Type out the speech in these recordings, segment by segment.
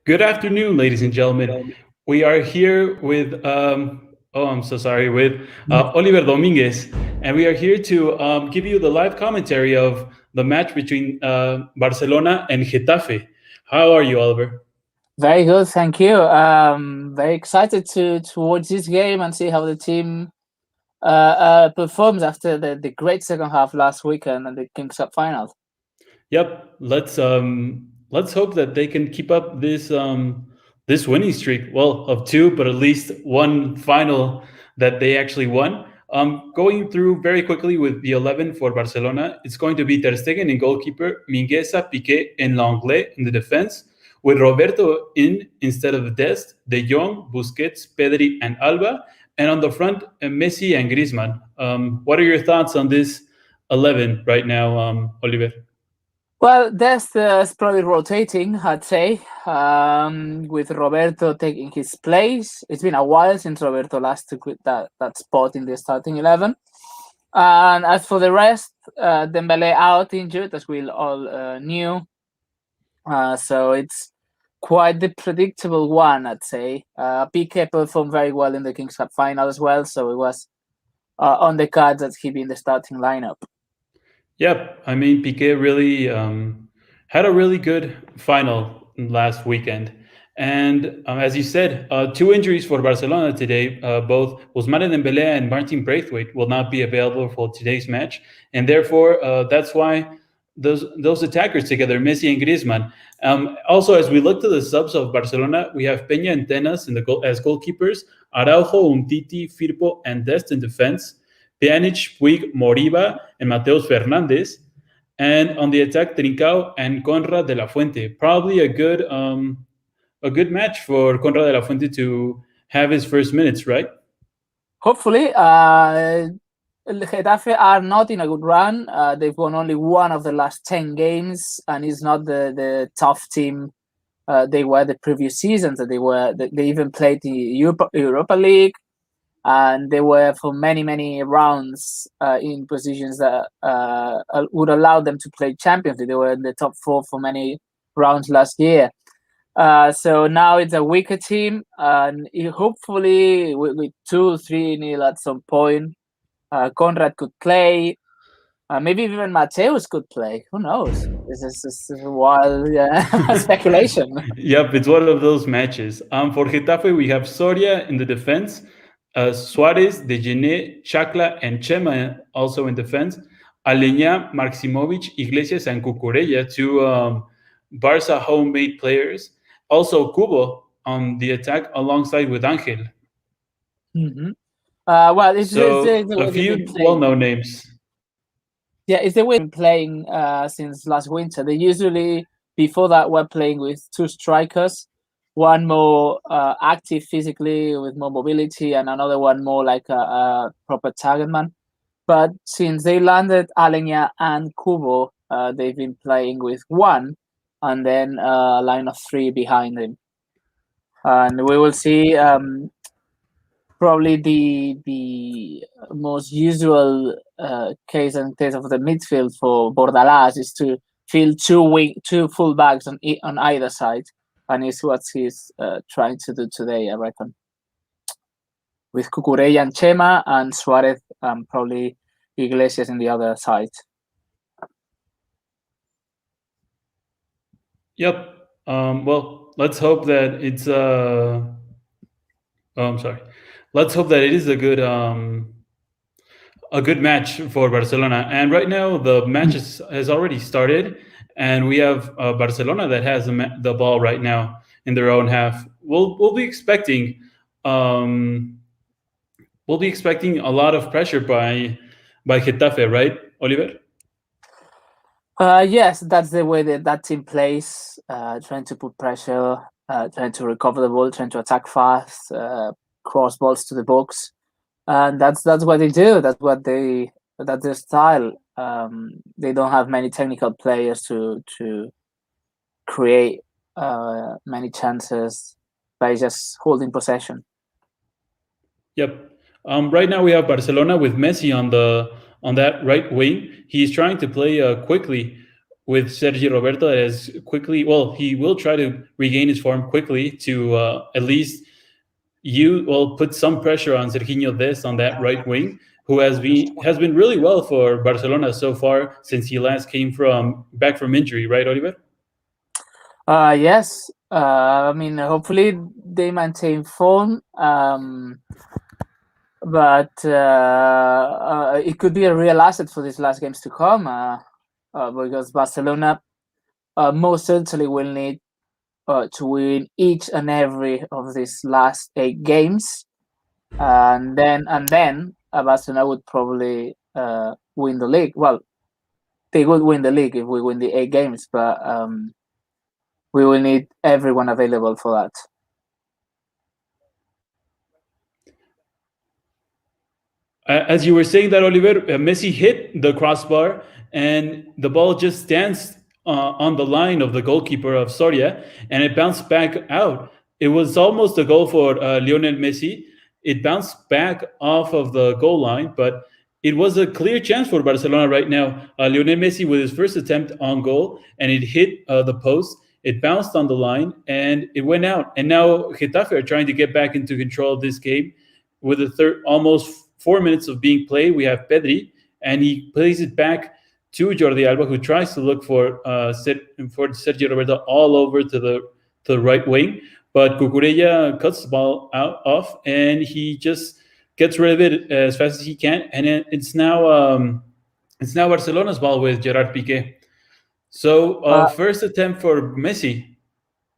Good afternoon, ladies and gentlemen. We are here with, I'm so sorry, with Oliver Domínguez, and we are here to give you the live commentary of the match between Barcelona and Getafe. How are you, Oliver? Very good, thank you. Very excited to watch this game and see how the team performs after the great second half last weekend and the Kings Cup final. Yep. Let's hope that they can keep up this winning streak. Well, of two, but at least one final that they actually won. Going through very quickly with the 11 for Barcelona, it's going to be Ter Stegen in goalkeeper, Mingueza, Piqué, and Lenglet in the defense, with Roberto in instead of Dest, De Jong, Busquets, Pedri, and Alba, and on the front, Messi and Griezmann. What are your thoughts on this 11 right now, Oliver? Well, Dest is probably rotating, I'd say, with Roberto taking his place. It's been a while since Roberto last took that spot in the starting 11. And as for the rest, Dembele out injured, as we all knew. So it's quite the predictable one, I'd say. Piqué performed very well in the Kings Cup final as well, so it was on the cards that he'd be in the starting lineup. Yep, I mean Piqué really had a really good final last weekend, and as you said, two injuries for Barcelona today. Both Ousmane Dembélé and Martin Braithwaite will not be available for today's match, and therefore that's why those attackers together, Messi and Griezmann. Also, as we look to the subs of Barcelona, we have Peña and Tenas in the goal as goalkeepers, Araujo, Umtiti, Firpo, and Dest in defense. Pjanic, Puig, Moriba, and Mateus Fernandez. And on the attack, Trincao and Conrad de la Fuente. Probably a good match for Conrad de la Fuente to have his first minutes, right? Hopefully. Getafe are not in a good run. They've won only one of the last 10 games, and it's not the tough team they were the previous seasons. They even played the Europa League. And they were for many rounds in positions that would allow them to play Champions League. They were in the top 4 for many rounds last year. So now it's a weaker team, and hopefully with 2-3-0 at some point, Conrad could play. Maybe even Mateus could play. Who knows? This is a wild speculation. Yep, it's one of those matches. For Getafe, we have Soria in the defense. Suarez, Dejeuner, Chakla, and Chema also in defense. Aleñá, Maximovic, Iglesias, and Cucurella, two Barca homemade players. Also Kubo on the attack alongside with Angel. Mm-hmm. Well, it's a few well-known names. Yeah, it's the way they've been playing since last winter. They usually, before that, were playing with two strikers. One more active physically with more mobility, and another one more like a proper target man. But since they landed Aleñá and Kubo, they've been playing with one, and then a line of 3 behind him. And we will see probably the most usual case and case of the midfield for Bordalás is to field two full backs on either side. And it's what he's trying to do today, I reckon. With Cucurella and Chema, and Suarez probably Iglesias in the other side. Yep. Well, let's hope that it's I'm sorry. Let's hope that it is a good match for Barcelona. And right now, the match has already started. And we have Barcelona that has the ball right now in their own half. We'll be expecting a lot of pressure by Getafe, right, Oliver? Yes, that's the way that team plays. Trying to put pressure, trying to recover the ball, trying to attack fast, cross balls to the box, and that's what they do. That's their style. They don't have many technical players to create many chances by just holding possession. Yep. Right now we have Barcelona with Messi on that right wing. He's trying to play quickly with Sergi Roberto that is quickly. Well, he will try to regain his form quickly to at least put some pressure on Serginho Dest on that right wing, who has been really well for Barcelona so far since he last came from back from injury, right, Oliver? Yes. I mean, hopefully they maintain form. But it could be a real asset for these last games to come, because Barcelona most certainly will need to win each and every of these last 8 games, and then Barcelona would probably win the league. Well, they would win the league if we win the 8 games, but we will need everyone available for that. As you were saying that, Oliver, Messi hit the crossbar and the ball just danced on the line of the goalkeeper of Soria, and it bounced back out. It was almost a goal for Lionel Messi. It bounced back off of the goal line, but it was a clear chance for Barcelona right now. Lionel Messi with his first attempt on goal, and it hit the post. It bounced on the line, and it went out. And now Getafe are trying to get back into control of this game. With the almost 4 minutes of being played, we have Pedri, and he plays it back to Jordi Alba, who tries to look for Sergio Roberto all over to the right wing. But Cucurella cuts the ball off, and he just gets rid of it as fast as he can. And it's now Barcelona's ball with Gerard Piqué. So first attempt for Messi.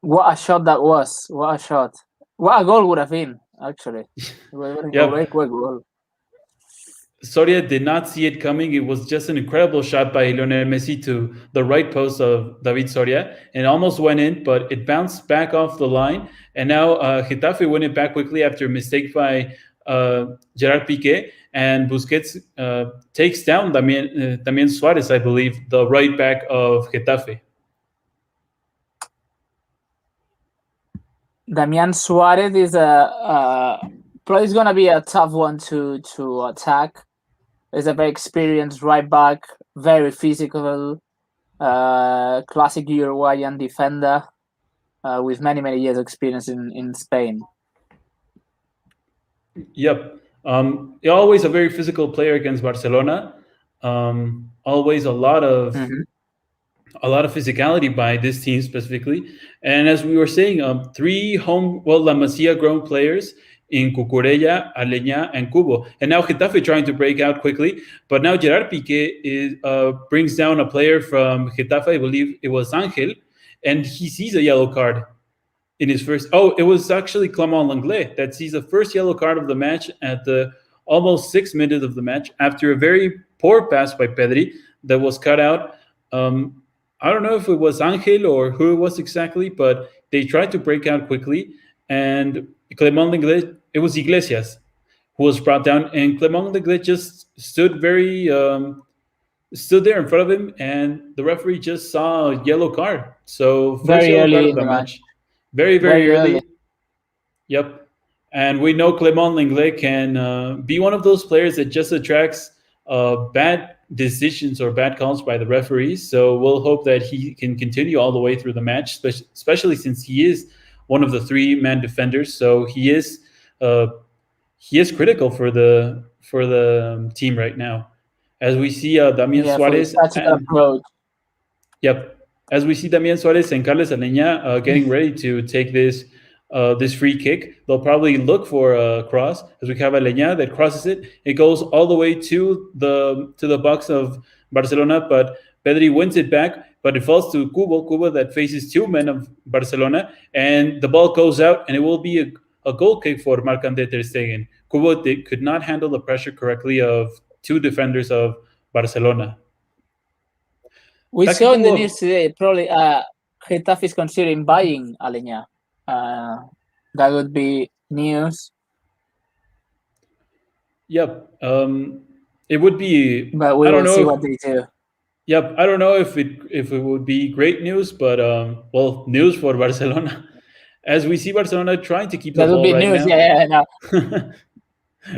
What a shot that was! What a shot! What a goal would have been, actually. Great goal. Soria did not see it coming. It was just an incredible shot by Lionel Messi to the right post of David Soria, and it almost went in, but it bounced back off the line. And now Getafe win it back quickly after a mistake by Gerard Piqué, and Busquets takes down Damian Suarez, I believe, the right back of Getafe. Damian Suarez is probably going to be a tough one to attack. He's a very experienced right back, very physical, classic Uruguayan defender with many years experience in Spain. Yep. Always a very physical player against Barcelona. Always a lot of physicality by this team specifically. And as we were saying, 3 La Masia grown players in Cucurella, Aleñá, and Cubo. And now Getafe trying to break out quickly. But now Gerard Piqué brings down a player from Getafe, I believe it was Angel, and he sees a yellow card in his first. Oh, it was actually Clément Lenglet that sees the first yellow card of the match at the almost 6 minutes of the match after a very poor pass by Pedri that was cut out. I don't know if it was Angel or who it was exactly, but they tried to break out quickly. And Clément Lenglet, it was Iglesias who was brought down, and Clément Lenglet just stood there in front of him, and the referee just saw a yellow card. So first yellow card of the match. Very early. Yep. And we know Clément Lenglet can be one of those players that just attracts bad decisions or bad calls by the referees. So we'll hope that he can continue all the way through the match, especially since he is one of the 3-man defenders. So he is critical for the team right now. As we see Damian Suarez. As we see Damian Suarez and Carles Aleñá getting ready to take this free kick, they'll probably look for a cross, as we have Aleñá that crosses it. It goes all the way to the box of Barcelona, but Pedri wins it back, but it falls to Cubo that faces 2 men of Barcelona, and the ball goes out, and it will be a goal kick for Marc-André ter Stegen. Cubo could not handle the pressure correctly of 2 defenders of Barcelona. We saw in the news today, probably Getafe is considering buying Aleñá. That would be news. Yep. It would be. But we will see what they do. Yep. I don't know if it would be great news, but news for Barcelona, as we see Barcelona trying to keep the ball right now. That would be news. Yeah, I know.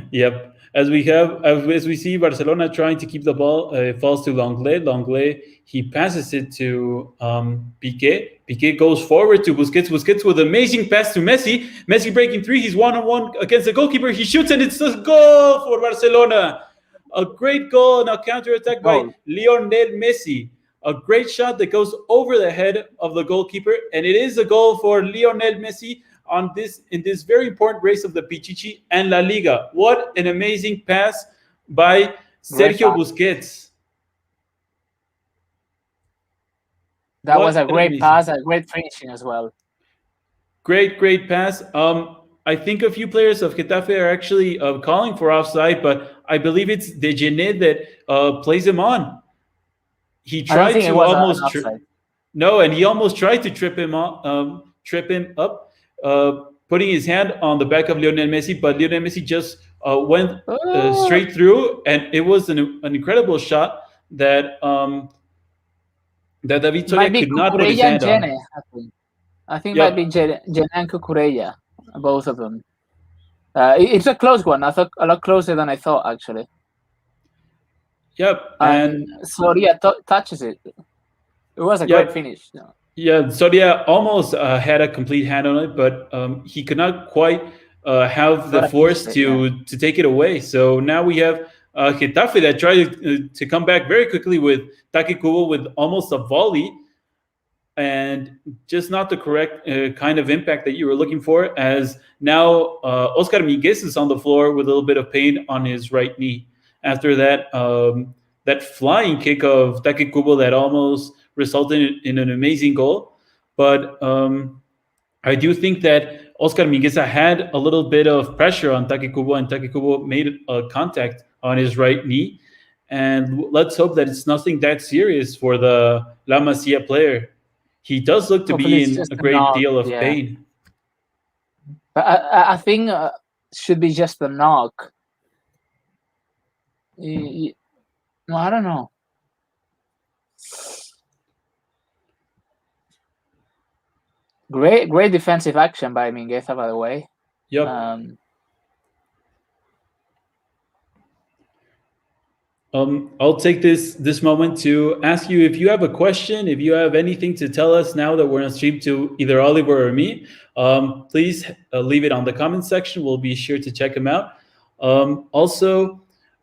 Yep. As we see Barcelona trying to keep the ball, it falls to Lenglet. Lenglet, he passes it to Piqué. Piqué goes forward to Busquets. Busquets with amazing pass to Messi. Messi breaking three. He's 1-on-1 against the goalkeeper. He shoots and it's a goal for Barcelona. A great goal and a counter-attack by Goal. Lionel Messi. A great shot that goes over the head of the goalkeeper, and it is a goal for Lionel Messi in this very important race of the Pichichi and La Liga. What an amazing pass by Great Sergio pass. Busquets. That What was a an great amazing pass, a great finishing as well. Great pass. I think a few players of Getafe are actually calling for offside, but I believe it's De Gene that plays him on. He I don't tried think it to was an almost offside. no, and he almost tried to trip him up, putting his hand on the back of Lionel Messi, but Lionel Messi just went straight through, and it was an incredible shot that David Soria Might be could not put his Cucurella and hand on. Gene, I think. I think Yep. might be Gene and Cucurella, both of them. It's a close one. I thought a lot closer than I thought, actually. Yep, And Soria touches it. It was a great finish. Yeah, Soria almost had a complete hand on it, but he could not quite have the force to take it away. So now we have Getafe that tried to come back very quickly with Taki Kubo with almost a volley, and just not the correct kind of impact that you were looking for, as now Oscar Miguez is on the floor with a little bit of pain on his right knee after that flying kick of Taki Kubo that almost resulted in an amazing goal. But I do think that Oscar Mingueza had a little bit of pressure on Taki Kubo, and Taki Kubo made a contact on his right knee. And let's hope that it's nothing that serious for the La Masia player. He does look to be in a great deal of pain. But I think should be just a knock. No, I don't know. Great defensive action by Mingueza, by the way. Yep. I'll take this moment to ask you if you have a question, if you have anything to tell us now that we're on stream to either Oliver or me, please leave it on the comment section. We'll be sure to check them out. Also,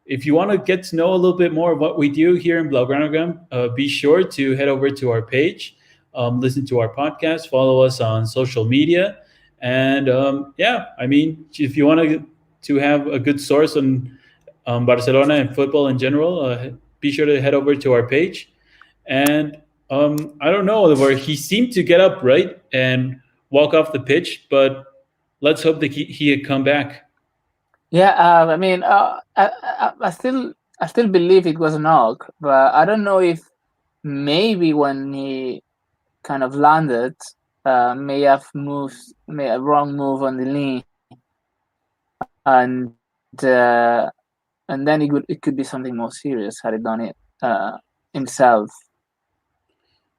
if you want to get to know a little bit more of what we do here in Blaugranagram, be sure to head over to our page, listen to our podcast, follow us on social media. And if you want to have a good source on Barcelona and football in general, be sure to head over to our page. And I don't know, Oliver, he seemed to get up right and walk off the pitch, but let's hope that he had come back. Yeah, I still believe it was a knock, but I don't know if maybe when he kind of landed, may have made a wrong move on the knee, and then it could be something more serious had he done it himself.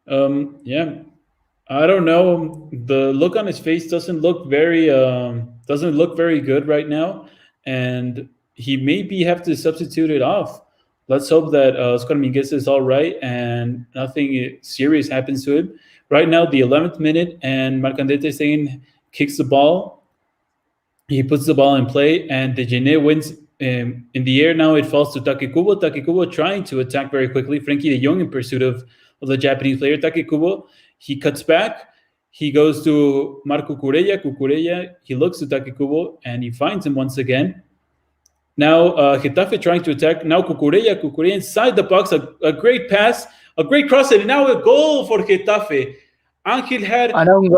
I don't know. The look on his face doesn't look very good right now, and he maybe have to substitute it off. Let's hope that Oscar Minguez is all right and nothing serious happens to him. Right now, the 11th minute, and Marcandete Stegen kicks the ball. He puts the ball in play, and De Gene wins in the air. Now it falls to Taki Kubo. Taki Kubo trying to attack very quickly. Frankie de Jong in pursuit of the Japanese player. Taki Kubo, he cuts back. He goes to Marco Cucurella. Cucurella, he looks to Taki Kubo, and he finds him once again. Now Getafe trying to attack. Now Cucurella inside the box. A great pass, a great cross, and now a goal for Getafe. Angel had an own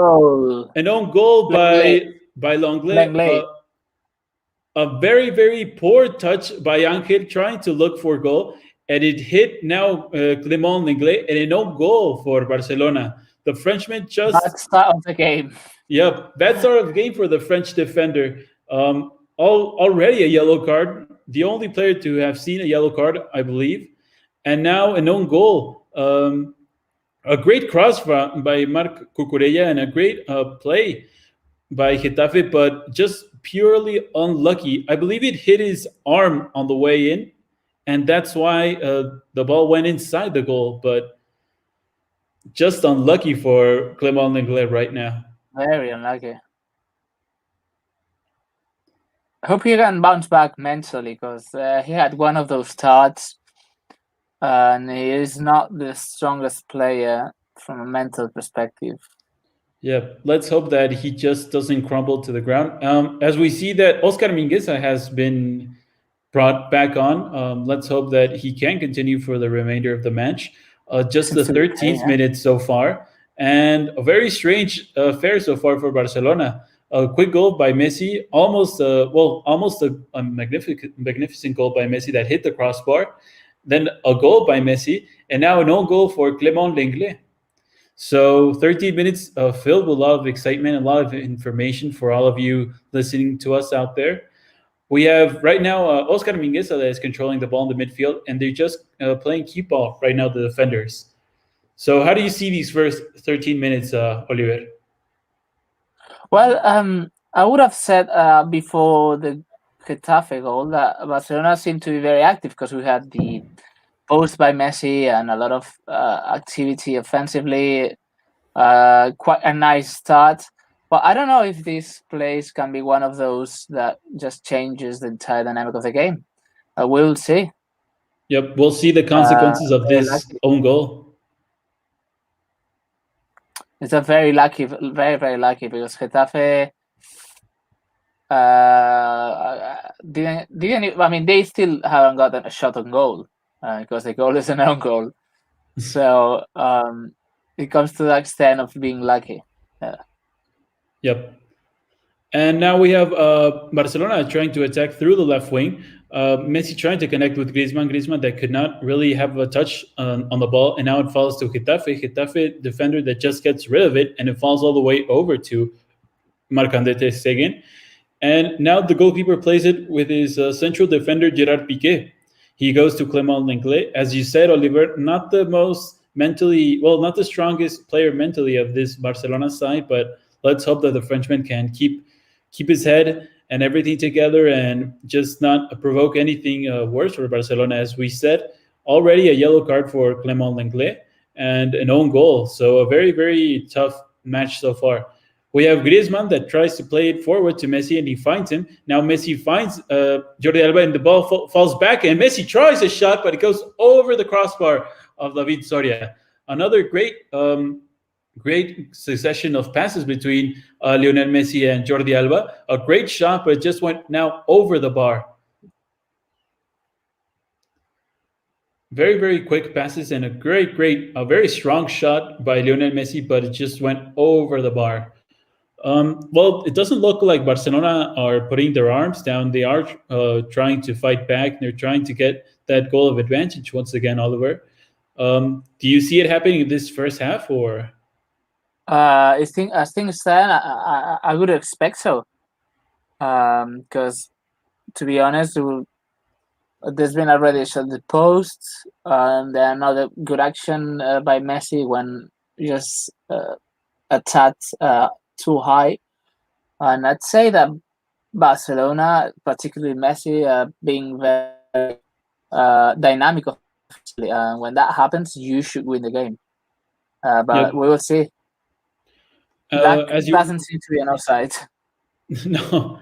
goal by Lenglet. A very, very poor touch by Angel trying to look for goal, and it hit now Clément Lenglet, and an own goal for Barcelona. The Frenchman just... Bad start of the game. Yep, bad start of the game for the French defender. Already a yellow card. The only player to have seen a yellow card, I believe. And now an own goal. A great cross by Marc Cucurella and a great play by Getafe, but just purely unlucky. I believe it hit his arm on the way in, and that's why the ball went inside the goal. But just unlucky for Clement Lenglet right now. Very unlucky. I hope he can bounce back mentally because he had one of those starts, and he is not the strongest player from a mental perspective. Yeah, let's hope that he just doesn't crumble to the ground. As we see that Oscar Mingueza has been brought back on, let's hope that he can continue for the remainder of the match. Just Seems the to be okay, 13th minute so far, and a very strange affair so far for Barcelona. A quick goal by Messi, almost a magnificent goal by Messi that hit the crossbar. Then a goal by Messi, and now an own goal for Clement Lenglet. So 13 minutes filled with a lot of excitement, a lot of information for all of you listening to us out there. We have right now Oscar Mingueza that is controlling the ball in the midfield, and they're just playing keep ball right now, the defenders. So how do you see these first 13 minutes, Oliver? Well, I would have said before the Getafe goal that Barcelona seemed to be very active because we had the post by Messi and a lot of activity offensively. Quite a nice start. But I don't know if this place can be one of those that just changes the entire dynamic of the game. We'll see. Yep, we'll see the consequences of Very this lucky. own goal. It's a very lucky, very lucky because Getafe didn't. I mean, they still haven't gotten a shot on goal because the goal is an own goal. So it comes to the extent of being lucky. Yep. And now we have Barcelona trying to attack through the left wing. Messi trying to connect with Griezmann. Griezmann that could not really have a touch on the ball, and now it falls to Getafe. Getafe defender that just gets rid of it, and it falls all the way over to Marc-André ter Stegen. And now the goalkeeper plays it with his central defender, Gerard Piqué. He goes to Clement Lenglet. As you said, Oliver, not the most mentally, well, not the strongest player mentally of this Barcelona side, but let's hope that the Frenchman can keep his head and everything together and just not provoke anything worse for Barcelona. As we said, already a yellow card for Clement Lenglet and an own goal. So a very, very tough match so far. We have Griezmann that tries to play it forward to Messi, and he finds him. Now Messi finds Jordi Alba, and the ball falls back, and Messi tries a shot, but it goes over the crossbar of David Soria. Another great succession of passes between Lionel Messi and Jordi Alba. A great shot, but it just went now over the bar. Very, very quick passes and a very strong shot by Lionel Messi, but it just went over the bar. Well, it doesn't look like Barcelona are putting their arms down. They are trying to fight back. They're trying to get that goal of advantage once again, Oliver. Do you see it happening in this first half, or? As things stand, I would expect so. Because, to be honest, there's been already a shot at the post, and then another good action by Messi when just attacked too high. And I'd say that Barcelona, particularly Messi, being very dynamic. When that happens, you should win the game. But we will see. That doesn't seem to be an offside. No.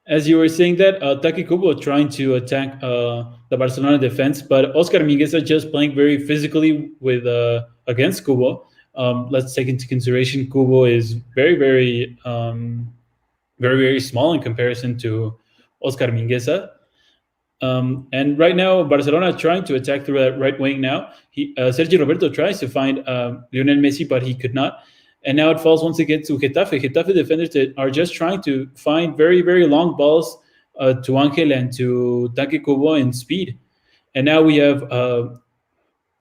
As you were saying that, Taki Kubo trying to attack the Barcelona defense, but Oscar Mingueza just playing very physically with against Kubo. Let's take into consideration Kubo is very, very, very small in comparison to Oscar Mingueza. And right now, Barcelona is trying to attack through that right wing now. Sergio Roberto tries to find Lionel Messi, but he could not. And now it falls once again to Getafe. Getafe defenders that are just trying to find very, very long balls to Angel and to Taki Kubo in speed. And now we have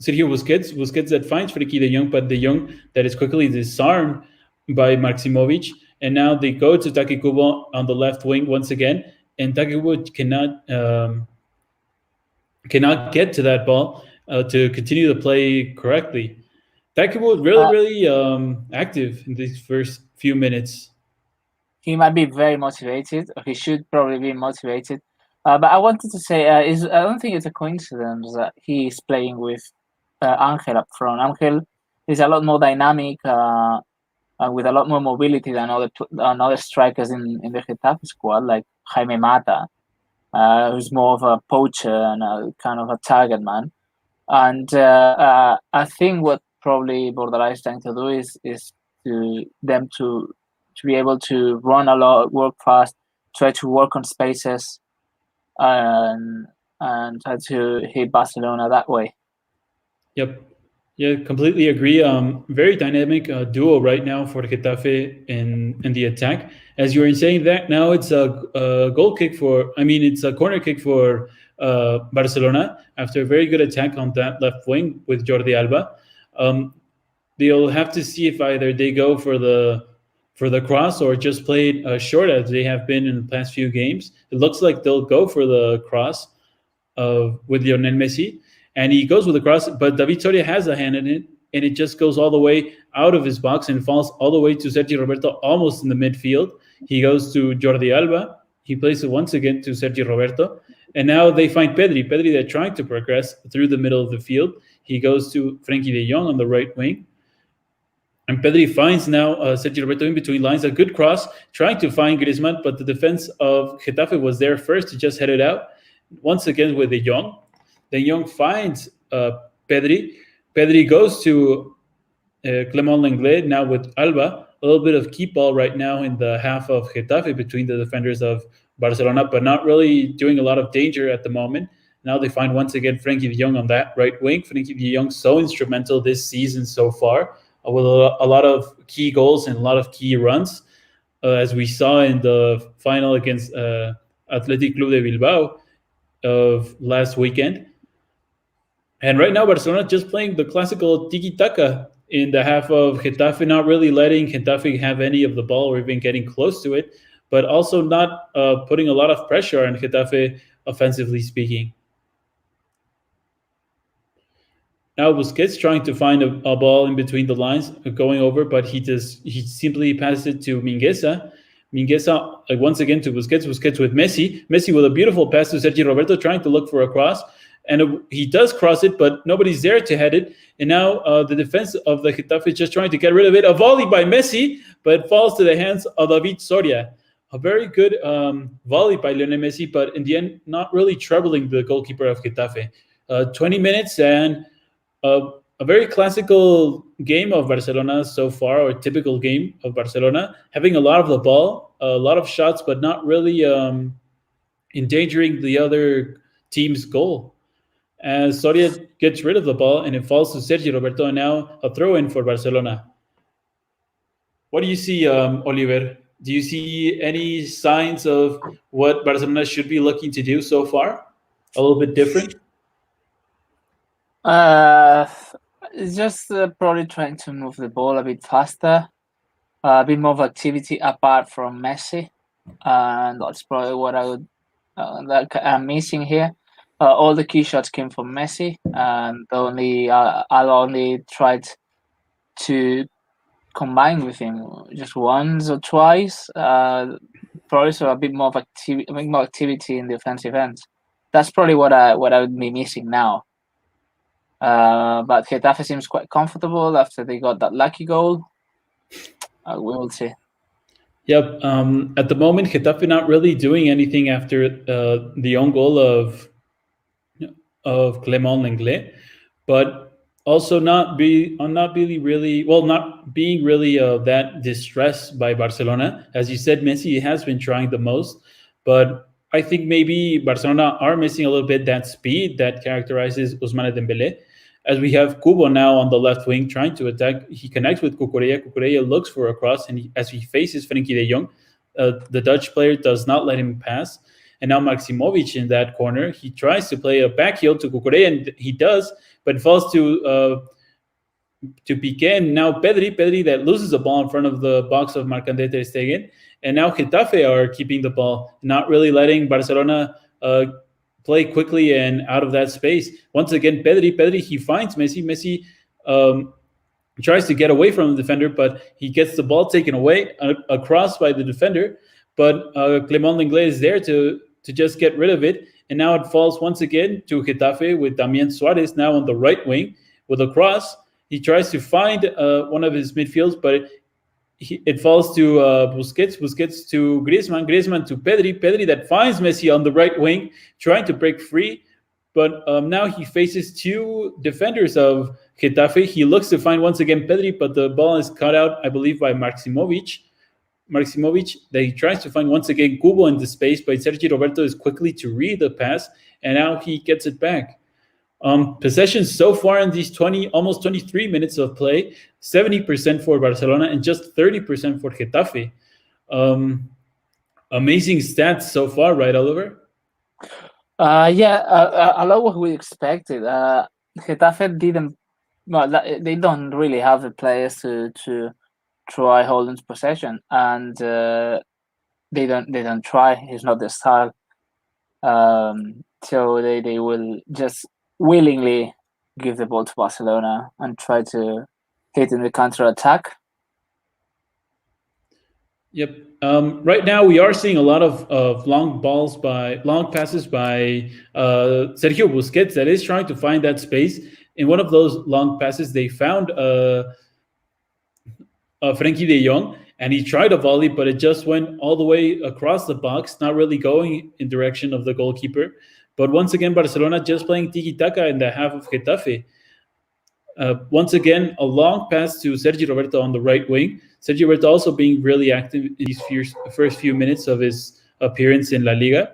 Sergio Busquets that finds Frenkie de Jong, but de Jong that is quickly disarmed by Maximovic. And now they go to Taki Kubo on the left wing once again. And Taki Kubo cannot get to that ball to continue to play correctly. Taki was really, really active in these first few minutes. he might be very motivated, or he should probably be motivated. But I wanted to say, I don't think it's a coincidence that he is playing with Angel up front. Angel is a lot more dynamic, with a lot more mobility than other strikers in the Getafe squad, like Jaime Mata, who's more of a poacher and a kind of a target man. And I think what probably Bordalás is trying to do is to them to be able to run a lot, work fast, try to work on spaces, and try to hit Barcelona that way. Yep. Yeah, completely agree. Very dynamic duo right now for Getafe in the attack. As you were saying that, now it's a goal kick for. I mean, it's a corner kick for Barcelona after a very good attack on that left wing with Jordi Alba. Um, they'll have to see if either they go for the cross or just play it short as they have been in the past few games. It looks like they'll go for the cross with Lionel Messi, and he goes with the cross, but David Soria has a hand in it, and it just goes all the way out of his box and falls all the way to Sergio Roberto, almost in the midfield. He goes to Jordi Alba. He plays it once again to Sergio Roberto, and now they find Pedri. Pedri, they're trying to progress through the middle of the field. He goes to Frenkie de Jong on the right wing. And Pedri finds now Sergio Roberto in between lines, a good cross, trying to find Griezmann, but the defense of Getafe was there first to just head it out. Once again with De Jong. De Jong finds Pedri. Pedri goes to Clement Lenglet, now with Alba. A little bit of keep ball right now in the half of Getafe between the defenders of Barcelona, but not really doing a lot of danger at the moment. Now they find once again Frenkie de Jong on that right wing. Frenkie de Jong so instrumental this season so far, with a lot of key goals and a lot of key runs, as we saw in the final against Athletic Club de Bilbao of last weekend. And right now, Barcelona just playing the classical tiki-taka in the half of Getafe, not really letting Getafe have any of the ball or even getting close to it, but also not putting a lot of pressure on Getafe, offensively speaking. Now Busquets trying to find a ball in between the lines, going over, but he simply passes it to Mingueza. Mingueza once again to Busquets. Busquets with Messi. Messi with a beautiful pass to Sergio Roberto, trying to look for a cross, and he does cross it, but nobody's there to head it. And now the defense of the Getafe is just trying to get rid of it. A volley by Messi, but it falls to the hands of David Soria. A very good volley by Lionel Messi, but in the end, not really troubling the goalkeeper of Getafe. 20 minutes and a very classical game of Barcelona so far, or typical game of Barcelona, having a lot of the ball, a lot of shots, but not really endangering the other team's goal. As Soria gets rid of the ball and it falls to Sergio Roberto, and now a throw-in for Barcelona. What do you see, Oliver? Do you see any signs of what Barcelona should be looking to do so far? A little bit different? It's just probably trying to move the ball a bit faster, a bit more of activity apart from Messi, and that's probably what I would that I'm missing here. All the key shots came from Messi, and I'll only tried to combine with him just once or twice. Probably so a bit more activity in the offensive end. That's probably what I would be missing now. But Getafe seems quite comfortable after they got that lucky goal. We will see. Yep. At the moment, Getafe not really doing anything after the own goal of Clement Lenglet, but also not being really that distressed by Barcelona. As you said, Messi has been trying the most, but I think maybe Barcelona are missing a little bit that speed that characterizes Ousmane Dembélé. As we have Kubo now on the left wing trying to attack, he connects with Cucurella. Cucurella looks for a cross, and as he faces Frenkie de Jong, the Dutch player does not let him pass. And now Maximovic in that corner, he tries to play a back heel to Cucurella, and he does, but falls to Piqué. And now Pedri that loses the ball in front of the box of Marc-André ter Stegen. And now Getafe are keeping the ball, not really letting Barcelona play quickly and out of that space. Once again, Pedri, he finds Messi. Messi tries to get away from the defender, but he gets the ball taken away across by the defender. But Clement Lenglet is there to just get rid of it. And now it falls once again to Getafe with Damian Suarez now on the right wing with a cross. He tries to find one of his midfields, but it falls to Busquets to Griezmann to Pedri that finds Messi on the right wing, trying to break free. But now he faces two defenders of Getafe. He looks to find once again Pedri, but the ball is cut out, I believe, by Maximovic that he tries to find once again Kubo in the space, but Sergi Roberto is quickly to read the pass, and now he gets it back. Possession so far in these almost 23 minutes of play, 70% for Barcelona and just 30% for Getafe. Amazing stats so far, right, Oliver? A lot what we expected. Getafe didn't. Well, they don't really have the players to try holding possession, and they don't try. It's not their style. So they will just willingly give the ball to Barcelona and try to hit in the counter attack. Yep. Right now, we are seeing a lot of long passes by Sergio Busquets that is trying to find that space. In one of those long passes, they found Frenkie de Jong, and he tried a volley, but it just went all the way across the box, not really going in direction of the goalkeeper. But once again, Barcelona just playing tiki-taka in the half of Getafe. Once again, a long pass to Sergi Roberto on the right wing. Sergi Roberto also being really active in these first few minutes of his appearance in LaLiga.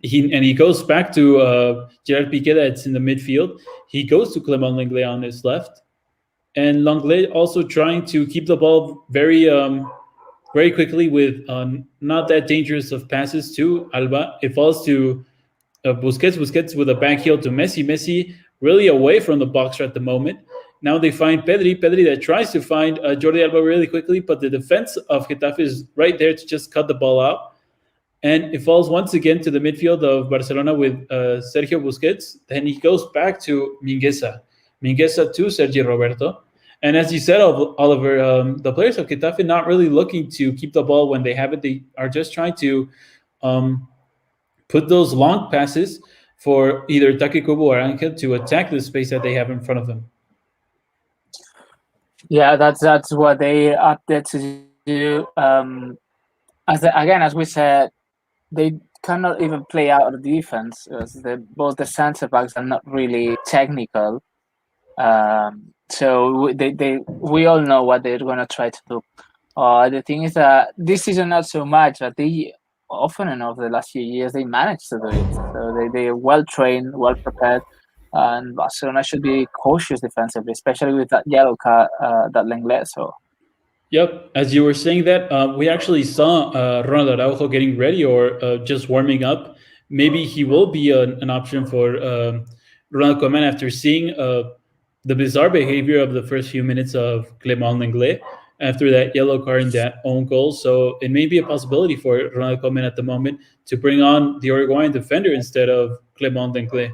He goes back to Gerard Piqué that's in the midfield. He goes to Clement Lenglet on his left. And Lenglet also trying to keep the ball very quickly with not that dangerous of passes to Alba. It falls to Busquets with a back heel to Messi really away from the box at the moment. Now they find Pedri that tries to find Jordi Alba really quickly, but the defense of Getafe is right there to just cut the ball out. And it falls once again to the midfield of Barcelona with Sergio Busquets. Then he goes back to Mingueza to Sergi Roberto. And as you said, Oliver, the players of Getafe not really looking to keep the ball when they have it. They are just trying to put those long passes for either Take Kubo or Angel to attack the space that they have in front of them. Yeah, that's what they are there to do. As we said, they cannot even play out the defense. Both the centre backs are not really technical. So we all know what they're going to try to do. The thing is that this season not so much, but they often enough the last few years they managed to do it. So they're well trained, well prepared, and Barcelona should be cautious defensively, especially with that yellow card that Lenglet saw. Yep, as you were saying that, we actually saw Ronald Araujo getting ready or just warming up. Maybe he will be an option for Ronald Koeman after seeing the bizarre behavior of the first few minutes of Clement Lenglet after that yellow card and that own goal. So it may be a possibility for Ronald Koeman at the moment to bring on the Uruguayan defender instead of Clement Lenglet.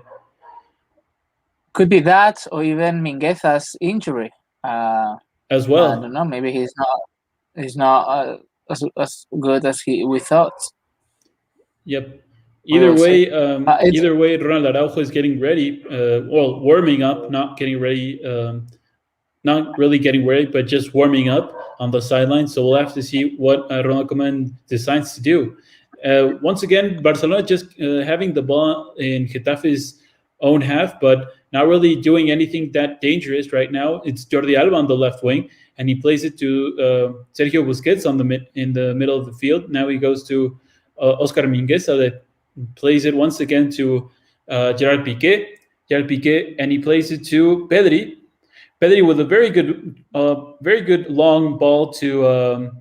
Could be that, or even Mingueza's injury. As well. I don't know. Maybe he's not as good as we thought. Yep. Either way, Ronald Araujo is getting ready. Warming up, not really getting ready, but just warming up on the sideline. So we'll have to see what Ronald Koeman decides to do. Once again, Barcelona just having the ball in Getafe's own half, but not really doing anything that dangerous right now. It's Jordi Alba on the left wing, and he plays it to Sergio Busquets in the middle of the field. Now he goes to Oscar Mingueza that plays it once again to Gerard Piqué, and he plays it to Pedri with a very good long ball to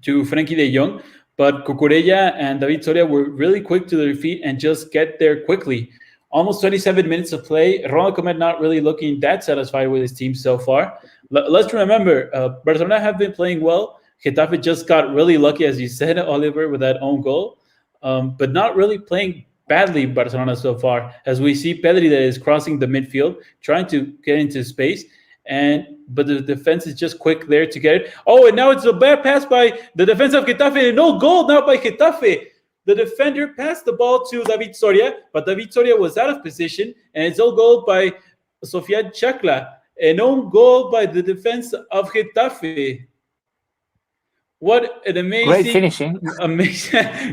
Frenkie de Jong. But Cucurella and David Soria were really quick to their feet and just get there quickly. Almost 27 minutes of play. Ronald Koeman not really looking that satisfied with his team so far. Let's remember, Barcelona have been playing well. Getafe just got really lucky, as you said, Oliver, with that own goal. But not really playing badly Barcelona so far, as we see Pedri that is crossing the midfield, trying to get into space. but the defense is just quick there to get it. Oh, and now it's a bad pass by the defense of Getafe, and no goal now by Getafe. The defender passed the ball to David Soria, but David Soria was out of position, and it's all goal by Sofia Chakla. An own goal by the defense of Getafe. What an amazing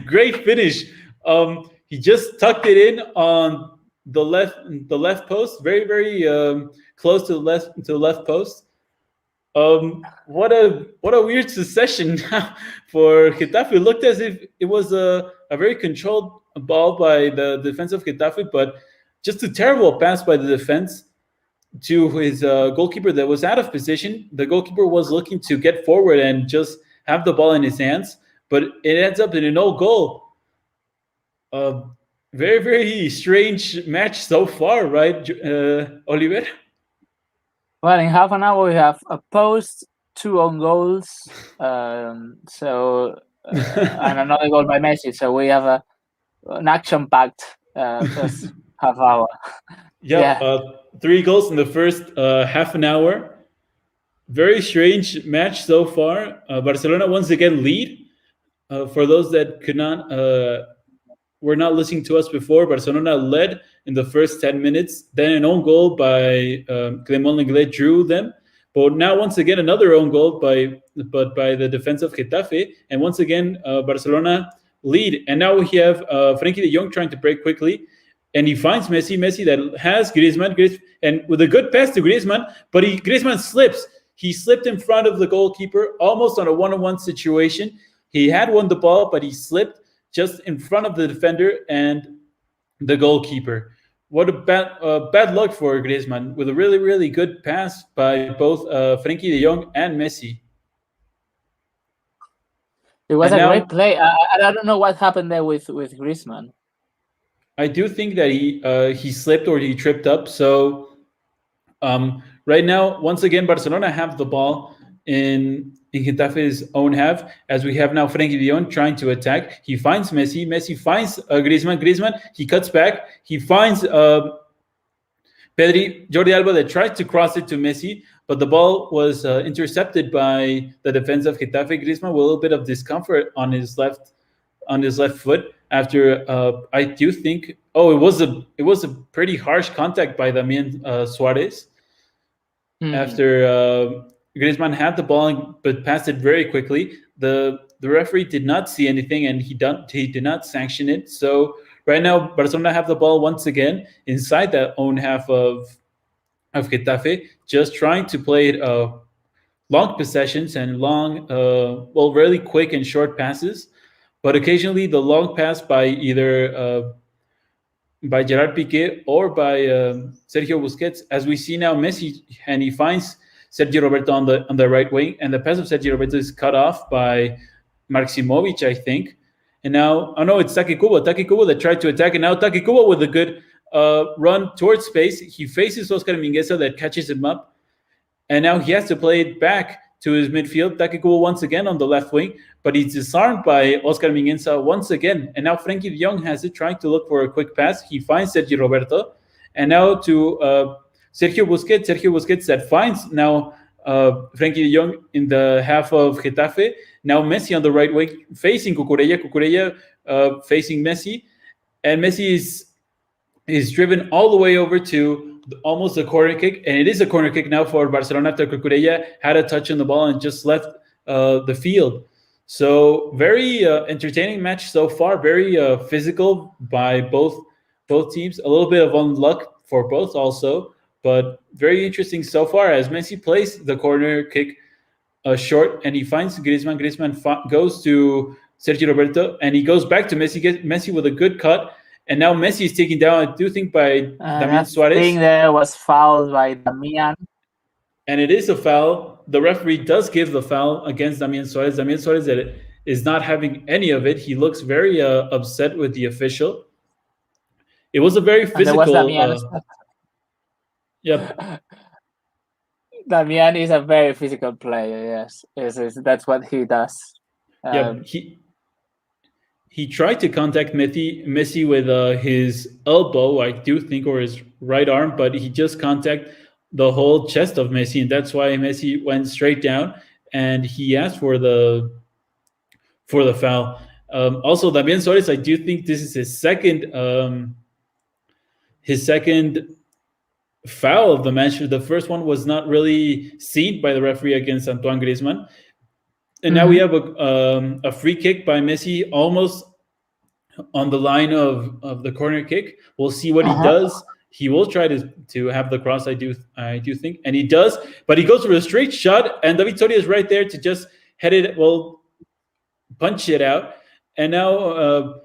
great finish. He just tucked it in on the left post, very, very close to the left post. What a weird succession for Getafe. It looked as if it was a very controlled ball by the defense of Getafe, but just a terrible pass by the defense to his goalkeeper that was out of position. The goalkeeper was looking to get forward and just have the ball in his hands, but it ends up in an own goal. Very, very strange match so far, right, Oliver? Well, in half an hour we have a post, 2 own goals, and another goal by Messi. So we have an action-packed first half hour. Yeah. 3 goals in the first half an hour. Very strange match so far. Barcelona once again lead. For those that were not listening to us before, Barcelona led in the first 10 minutes. Then an own goal by Clément Lenglet drew them. But now once again another own goal by the defense of Getafe, and once again Barcelona lead. And now we have Frenkie de Jong trying to break quickly, and he finds Messi that has Griezmann, and with a good pass to Griezmann, but Griezmann slips. He slipped in front of the goalkeeper, almost on a one-on-one situation. He had won the ball, but he slipped just in front of the defender and the goalkeeper. What a bad luck for Griezmann, with a really, really good pass by both Frenkie de Jong and Messi. It was a great play. I don't know what happened there with Griezmann. I do think that he slipped or he tripped up. So right now, once again, Barcelona have the ball in Getafe's own half, as we have now Frenkie de Jong trying to attack. He finds Messi. Messi finds Griezmann. He cuts back. He finds Jordi Alba that tried to cross it to Messi, but the ball was intercepted by the defense of Getafe. Griezmann with a little bit of discomfort on his left foot after I do think it was a pretty harsh contact by Damian Suarez. After Griezmann had the ball but passed it very quickly, the referee did not see anything, and he did not sanction it. So right now Barcelona have the ball once again inside that own half of Getafe, just trying to play it long possessions and really quick and short passes, but occasionally the long pass by either by Gerard Piqué or by Sergio Busquets, as we see now Messi, and he finds Sergio Roberto on the right wing, and the pass of Sergio Roberto is cut off by Maximovic, I think. And now, it's Taki Kubo that tried to attack, and now Taki Kubo with a good run towards space. He faces Oscar Mingueza that catches him up, and now he has to play it back to his midfield. Taki Kubo once again on the left wing, but he's disarmed by Oscar Mingueza once again. And now Frenkie de Jong has it, trying to look for a quick pass. He finds Sergio Roberto, and now to Sergio Busquets that finds now Frenkie de Jong in the half of Getafe. Now Messi on the right wing facing Cucurella facing Messi, and Messi is driven all the way over to almost a corner kick, and it is a corner kick now for Barcelona after Cucurella had a touch on the ball and just left the field. So very entertaining match so far, very physical by both teams. A little bit of unluck for both also, but very interesting so far as Messi plays the corner kick short, and he finds Griezmann. Griezmann goes to Sergio Roberto, and he goes back to Messi. Gets Messi with a good cut, and now Messi is taken down, I do think, by Damian Suarez. I think there was fouled by Damian. And it is a foul. The referee does give the foul against Damian Suarez. Damian Suarez is not having any of it. He looks very upset with the official. It was a very physical... Yep. Damian is a very physical player, yes. That's what he does. He tried to contact Messi with his elbow, I do think, or his right arm, but he just contacted the whole chest of Messi, and that's why Messi went straight down and he asked for the foul. Also, Damian Suarez, I do think this is his second foul of the match. The first one was not really seen by the referee against Antoine Griezmann, and now we have a free kick by Messi, almost on the line of the corner kick. We'll see what he does. He will try to have the cross. I do think, and he does, but he goes for a straight shot, and David Soria is right there to just head it. Well, punch it out, and now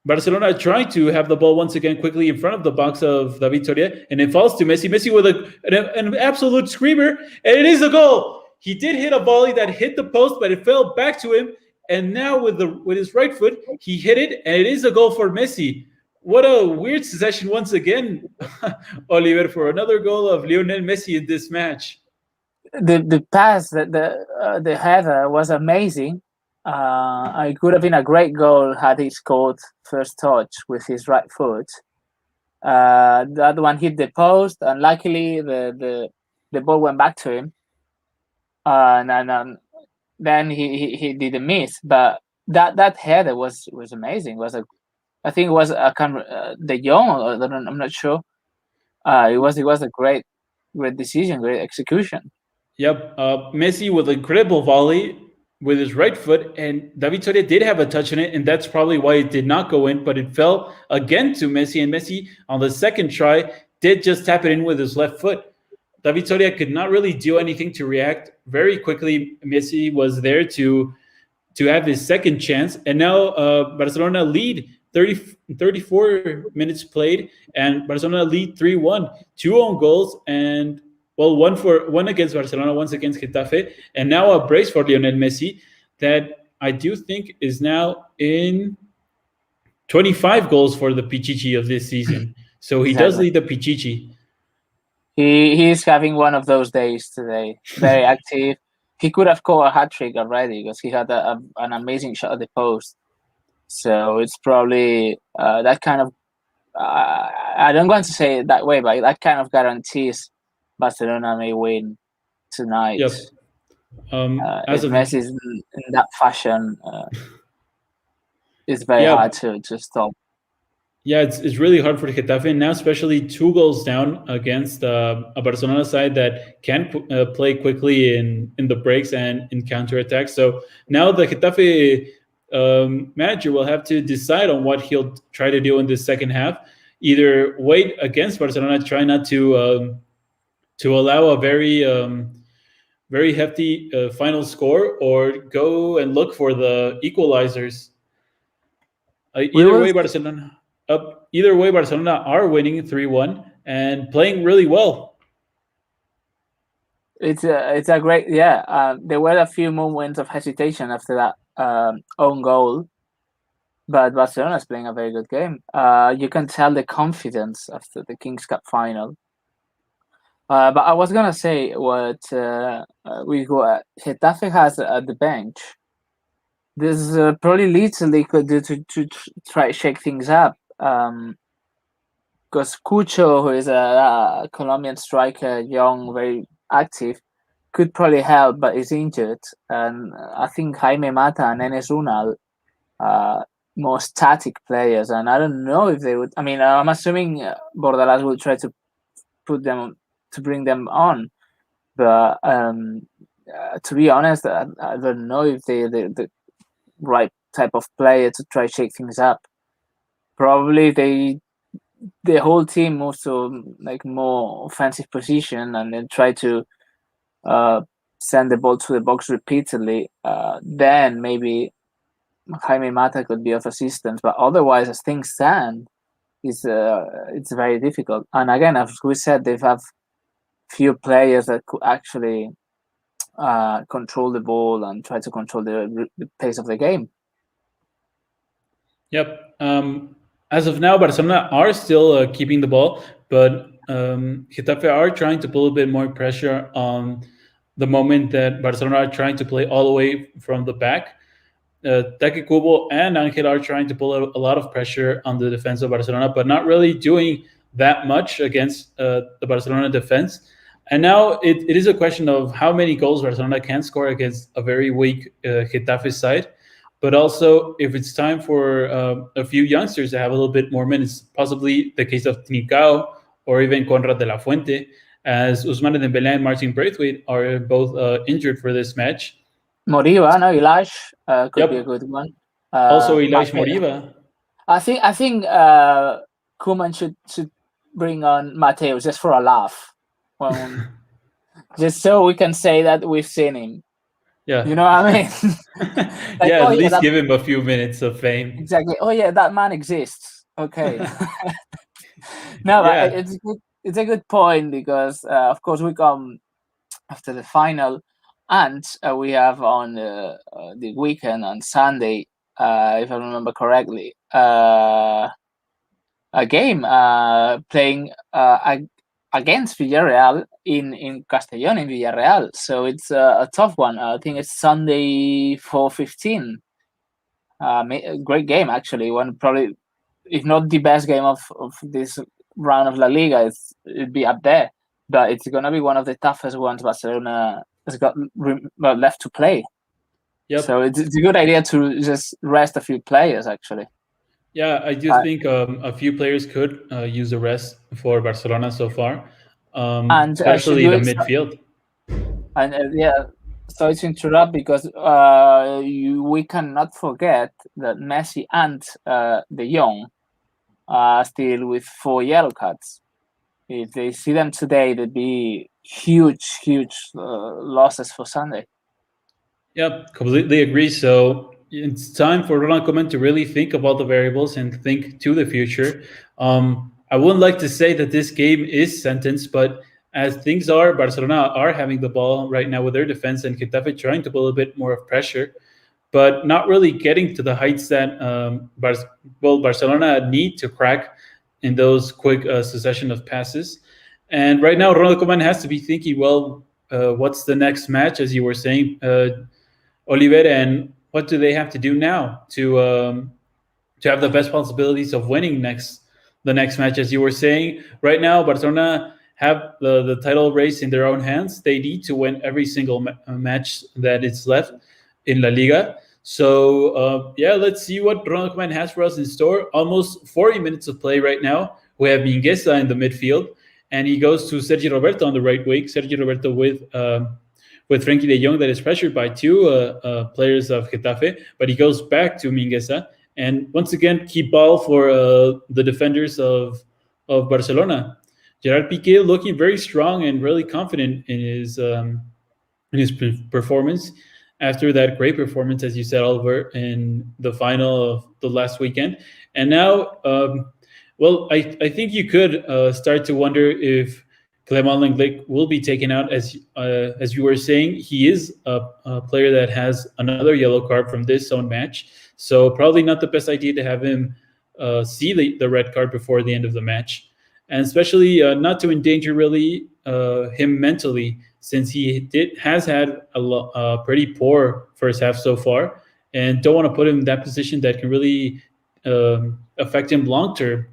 Barcelona are trying to have the ball once again quickly in front of the box of David Soria, and it falls to Messi. Messi with an absolute screamer, and it is a goal. He did hit a volley that hit the post, but it fell back to him. And now with his right foot, he hit it, and it is a goal for Messi. What a weird succession once again, Oliver, for another goal of Lionel Messi in this match. The pass, the header was amazing. It could have been a great goal had he scored first touch with his right foot. The other one hit the post, and luckily the ball went back to him. And then he didn't miss. But that header was amazing. I think it was De Jong. I'm not sure. It was a great decision, great execution. Yep, Messi with an incredible volley with his right foot, and David Soria did have a touch in it, and that's probably why it did not go in, but it fell again to Messi, and Messi on the second try did just tap it in with his left foot. David Soria could not really do anything to react. Very quickly, Messi was there to have his second chance, and now Barcelona lead 34 minutes played, and Barcelona lead 3-1. 2 own goals, and one against Barcelona, one against Getafe, and now a brace for Lionel Messi that I do think is now in 25 goals for the Pichichi of this season. So he does lead the Pichichi. He is having one of those days today. Very active. He could have scored a hat-trick already because he had an amazing shot at the post. So it's probably that kind of... I don't want to say it that way, but that kind of guarantees Barcelona may win tonight. Yep. If Messi is in that fashion, it's very hard to stop. Yeah, it's really hard for Getafe, and now especially 2 goals down against a Barcelona side that can play quickly in the breaks and in counterattacks. So now the Getafe manager will have to decide on what he'll try to do in the second half. Either wait against Barcelona, try not to allow a very hefty final score, or go and look for the equalizers. Either way, Barcelona are winning 3-1 and playing really well. It's a great there were a few moments of hesitation after that own goal, but Barcelona is playing a very good game. You can tell the confidence after the Kings Cup final. But I was gonna say what Getafe has at the bench. There's probably little they could do to try to shake things up. Because Cucho, who is a Colombian striker, young, very active, could probably help, but is injured. And I think Jaime Mata and Enes Unal are more static players, and I don't know if they would. I mean, I'm assuming Bordalas will try to bring them on, but to be honest, I don't know if they're the right type of player to try to shake things up. Probably the whole team moves to like more offensive position and then try to send the ball to the box repeatedly. Then maybe Jaime Mata could be of assistance, but otherwise, as things stand, it's very difficult. And again, as we said, they have few players that could actually control the ball and try to control the pace of the game. Yep. As of now, Barcelona are still keeping the ball, but Getafe are trying to put a bit more pressure on the moment that Barcelona are trying to play all the way from the back. Taki Kubo and Angel are trying to pull a lot of pressure on the defense of Barcelona, but not really doing that much against the Barcelona defense. And now it is a question of how many goals Barcelona can score against a very weak Getafe side, but also if it's time for a few youngsters to have a little bit more minutes, possibly the case of Trincao or even Conrad de la Fuente, as Ousmane Dembélé and Martin Braithwaite are both injured for this match. Moriba, no, Ilash could be a Yep. good one. Also, Elias Mate- Moriba. I think Koeman should bring on Mateus just for a laugh, just so we can say that we've seen him. Yeah. You know what I mean? Like, yeah, oh, at least that- give him a few minutes of fame. exactly. Oh yeah, that man exists. Okay. No, Yeah. it's a good point because of course we come after the final, and we have on the weekend on Sunday, if I remember correctly, a game playing against Villarreal in Castellón in Villarreal. So it's a tough one. I think it's Sunday 4:15. Great game actually. One probably, if not the best game of this round of La Liga, it'd be up there. But it's gonna be one of the toughest ones Barcelona has got left to play. Yep. So it's a good idea to just rest a few players actually. Yeah, I do think a few players could use a rest for Barcelona so far, And especially the midfield. And yeah, sorry to interrupt because we cannot forget that Messi and De Jong are still with 4 yellow cards. If they see them today, they'd be huge losses for Sunday. Yep, completely agree. So it's time for Ronald Koeman to really think about the variables and think to the future. I wouldn't like to say that this game is sentenced, but as things are, Barcelona are having the ball right now with their defense, and Getafe trying to put a bit more of pressure, but not really getting to the heights that Barcelona need to crack in those quick succession of passes. And right now, Ronald Koeman has to be thinking, well, what's the next match, as you were saying, Oliver, and what do they have to do now to have the best possibilities of winning the next match? As you were saying, right now Barcelona have the title race in their own hands. They need to win every single match that is left in LaLiga. So yeah, let's see what Ronald Koeman has for us in store. Almost 40 minutes of play right now. We have Mingueza in the midfield, and he goes to Sergio Roberto on the right wing. Sergio Roberto with Frenkie de Jong that is pressured by 2 players of Getafe, but he goes back to Mingueza. And once again, key ball for the defenders of Barcelona. Gerard Piqué looking very strong and really confident in his performance after that great performance, as you said, Oliver, in the final of the last weekend. And now, well, I think you could start to wonder if Clément Lenglet will be taken out. As you were saying, he is a player that has another yellow card from this own match, so probably not the best idea to have him see the red card before the end of the match, and especially not to endanger really him mentally, since he has had a pretty poor first half so far, and don't want to put him in that position that can really affect him long term.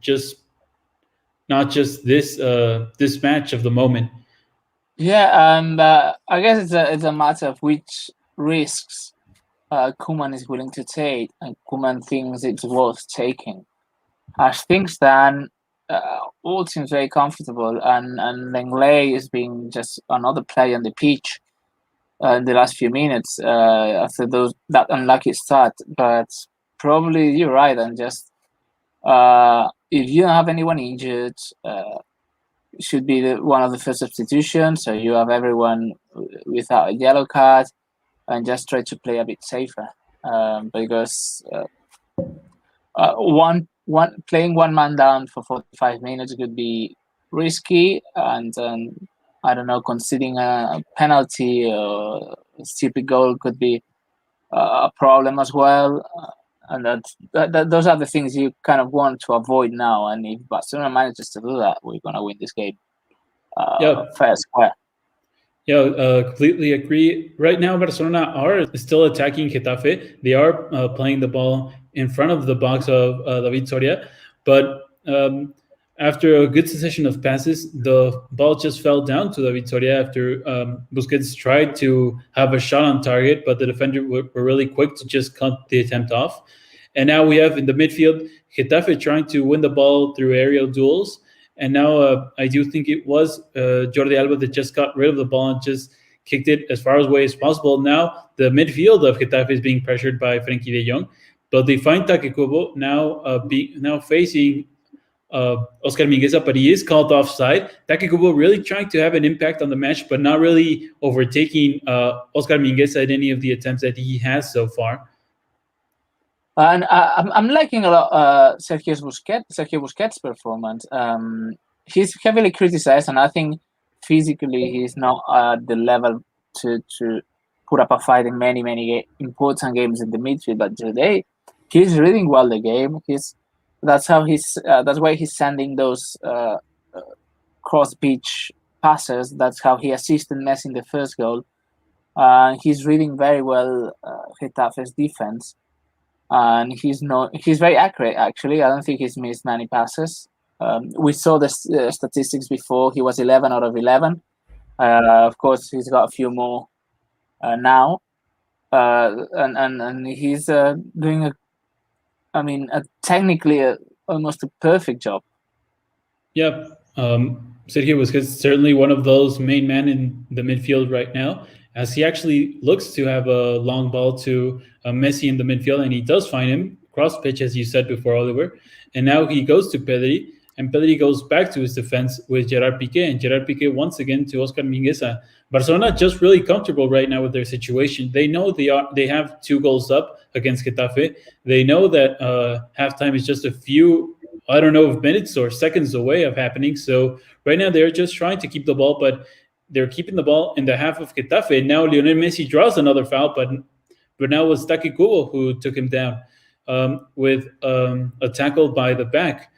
Not just this match of the moment. Yeah, and I guess it's a matter of which risks Koeman is willing to take, and Koeman thinks it's worth taking. As things stand, all seems very comfortable, and Lenglet is being just another player on the pitch in the last few minutes after that unlucky start. But probably you're right, and just if you don't have anyone injured, it should be one of the first substitutions. So you have everyone without a yellow card, and just try to play a bit safer because playing one man down for 45 minutes could be risky, and I don't know, conceding a penalty or a stupid goal could be a problem as well. And those are the things you kind of want to avoid now. And if Barcelona manages to do that, we're going to win this game fair square. Yeah, completely agree. Right now, Barcelona are still attacking Getafe. They are playing the ball in front of the box of David Soria. But after a good succession of passes, the ball just fell down to the Vitoria after Busquets tried to have a shot on target, but the defender were really quick to just cut the attempt off. And now we have in the midfield Getafe trying to win the ball through aerial duels. And now I do think it was Jordi Alba that just got rid of the ball and just kicked it as far away as possible. Now the midfield of Getafe is being pressured by Frenkie de Jong, but they find Takekubo now facing Oscar Mingueza, but he is called offside. Takekubo really trying to have an impact on the match, but not really overtaking Oscar Mingueza at any of the attempts that he has so far. And I'm liking a lot Sergio Busquets' performance. He's heavily criticized, and I think physically he's not at the level to put up a fight in many important games in the midfield. But today, he's reading well the game. That's why he's sending those cross pitch passes. That's how he assisted Messi in the first goal. He's reading very well Getafe's defense. And he's very accurate, actually. I don't think he's missed many passes. We saw the statistics before. He was 11 out of 11. Of course, he's got a few more now. And he's doing technically almost a perfect job. Yeah. Sergio Busquets certainly one of those main men in the midfield right now, as he actually looks to have a long ball to Messi in the midfield, and he does find him cross pitch, as you said before, Oliver. And now he goes to Pedri, and Pedri goes back to his defense with Gerard Piqué, and Gerard Piqué once again to Oscar Mingueza. Barcelona just really comfortable right now with their situation. They know they have 2 goals up against Getafe. They know that halftime is just a few, I don't know if minutes or seconds away of happening. So right now they're just trying to keep the ball, but they're keeping the ball in the half of Getafe. And now Lionel Messi draws another foul, but now it was Takekubo who took him down with a tackle by the back.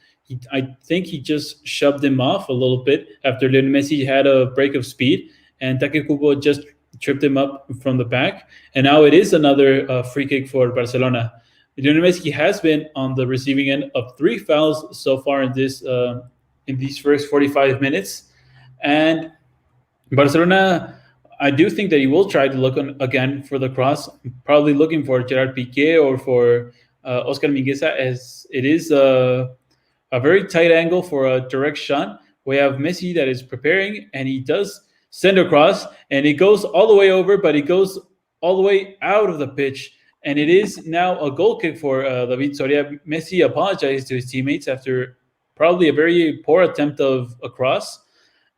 I think he just shoved him off a little bit after Lionel Messi had a break of speed, and Takekubo just tripped him up from the back. And now it is another free kick for Barcelona. Lionel Messi has been on the receiving end of 3 fouls so far in these first 45 minutes. And Barcelona, I do think that he will try to look again for the cross, probably looking for Gerard Piqué or for Oscar Mingueza, as it is a very tight angle for a direct shot. We have Messi that is preparing, and he does send across, and it goes all the way over, but it goes all the way out of the pitch. And it is now a goal kick for the Vitoria. Messi apologized to his teammates after probably a very poor attempt of a cross.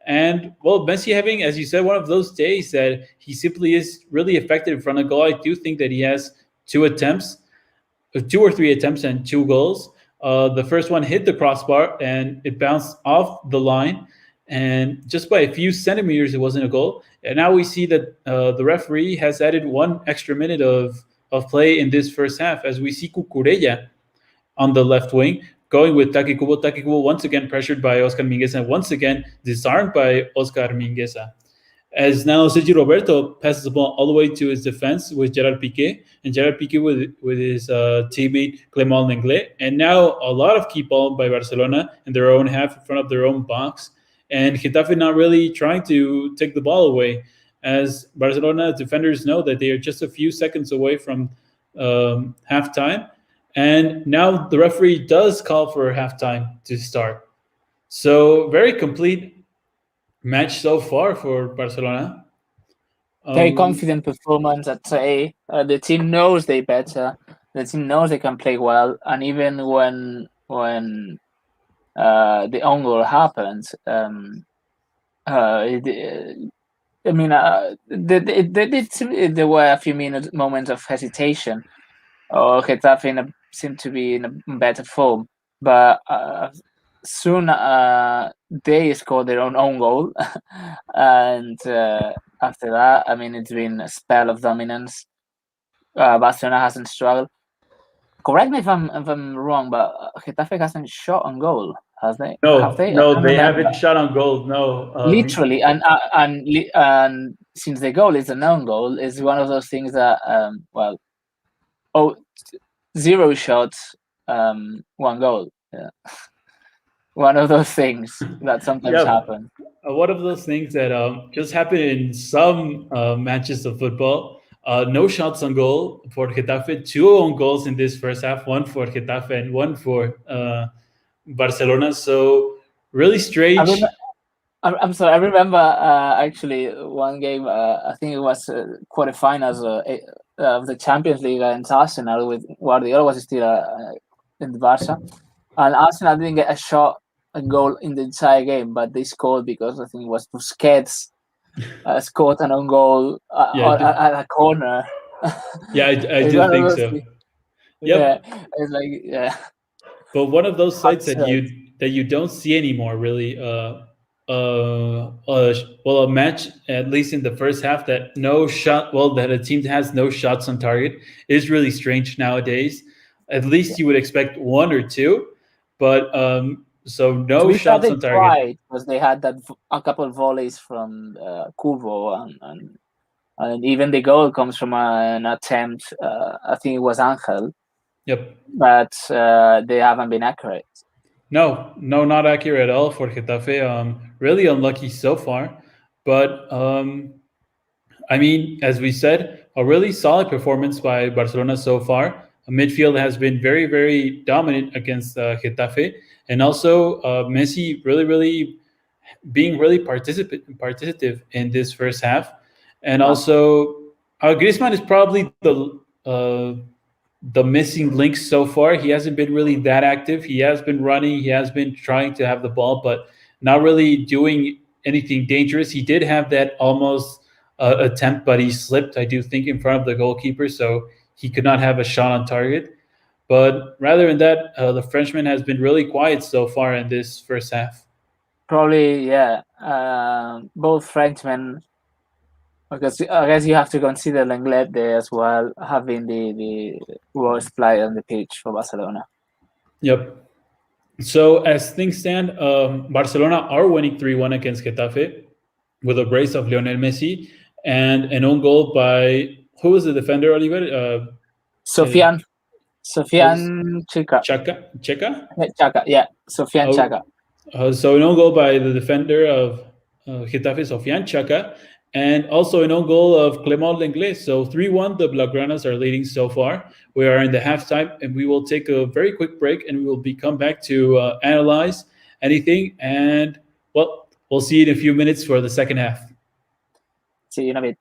And, well, Messi having, as you said, one of those days that he simply is really effective in front of goal. I do think that he has 2 or 3 attempts and 2 goals. The first one hit the crossbar, and it bounced off the line. And just by a few centimeters, it wasn't a goal. And now we see that the referee has added 1 extra minute of play in this first half, as we see Cucurella on the left wing going with Takekubo. Takekubo once again pressured by Oscar Mingueza, and once again disarmed by Oscar Mingueza. As now Sergio Roberto passes the ball all the way to his defense with Gerard Piqué, and Gerard Piqué with his teammate Clément Lenglet. And now a lot of keep ball by Barcelona in their own half in front of their own box. And Getafe not really trying to take the ball away, as Barcelona defenders know that they are just a few seconds away from halftime. And now the referee does call for halftime to start. So very complete match so far for Barcelona. Very confident performance, I'd say. The team knows they better. The team knows they can play well, and even when the own goal happens, there were a few moments of hesitation, or Getafe seemed to be in a better form, but soon they scored their own goal, and after that, it's been a spell of dominance. Barcelona hasn't struggled. Correct me if I'm wrong, but Getafe hasn't shot on goal, has they? No, they remember. haven't shot on goal. No, literally, and since the goal is a known goal, it's one of those things that 0 shots, 1 goal. Yeah. one of those things that sometimes Yeah, happen. one of those things that just happen in some matches of football. No shots on goal for Getafe, two own goals in this first half, one for Getafe and one for Barcelona. So really I strange. remember, I'm sorry. I remember actually one game. I think it was quarterfinals of the Champions League against Arsenal with Guardiola was still in the Barca, and Arsenal didn't get a shot and goal in the entire game, but they scored because I think it was Busquets scored an own goal Yeah, at a corner. yeah, I It's do one of think those so. things. Yeah, Yep. it's like But one of those sites absurd. that you don't see anymore, really. Well, a match at least in the first half that no shot. Well, that a team has no shots on target is really strange nowadays. At Yeah. least you would expect one or two, but so To no be fair, shots they on target. tried because they had a couple of volleys from Curvo, and even the goal comes from an attempt. I think it was Angel, Yep. but they haven't been accurate. No, no, not accurate at all for Getafe. Really unlucky so far, but I mean, as we said, a really solid performance by Barcelona so far. Midfield has been very, very dominant against Getafe, and also Messi really being really participative in this first half, and Wow. also Griezmann is probably the missing link so far. He hasn't been really that active. He has been running. He has been trying to have the ball, but not really doing anything dangerous. He did have that almost attempt, but he slipped, I do think, in front of the goalkeeper, so he could not have a shot on target. But rather than that, the Frenchman has been really quiet so far in this first half. Probably, yeah. Both Frenchmen, because I guess you have to consider Lenglet there as well, having the worst player on the pitch for Barcelona. Yep. So as things stand, Barcelona are winning 3-1 against Getafe with a brace of Lionel Messi and an own goal by who was the defender, Oliver? Uh, Sofian, was Sofian Chika, Cheka? Chaka, yeah, Sofian Oh, Chaka. so an own goal by the defender of Getafe, Sofian Chaka, and also an own goal of Clement Lenglet. So 3-1, the Blaugranas are leading so far. We are in the halftime, and we will take a very quick break, and we will come back to analyze anything. And, well, we'll see you in a few minutes for the second half. See you in a bit.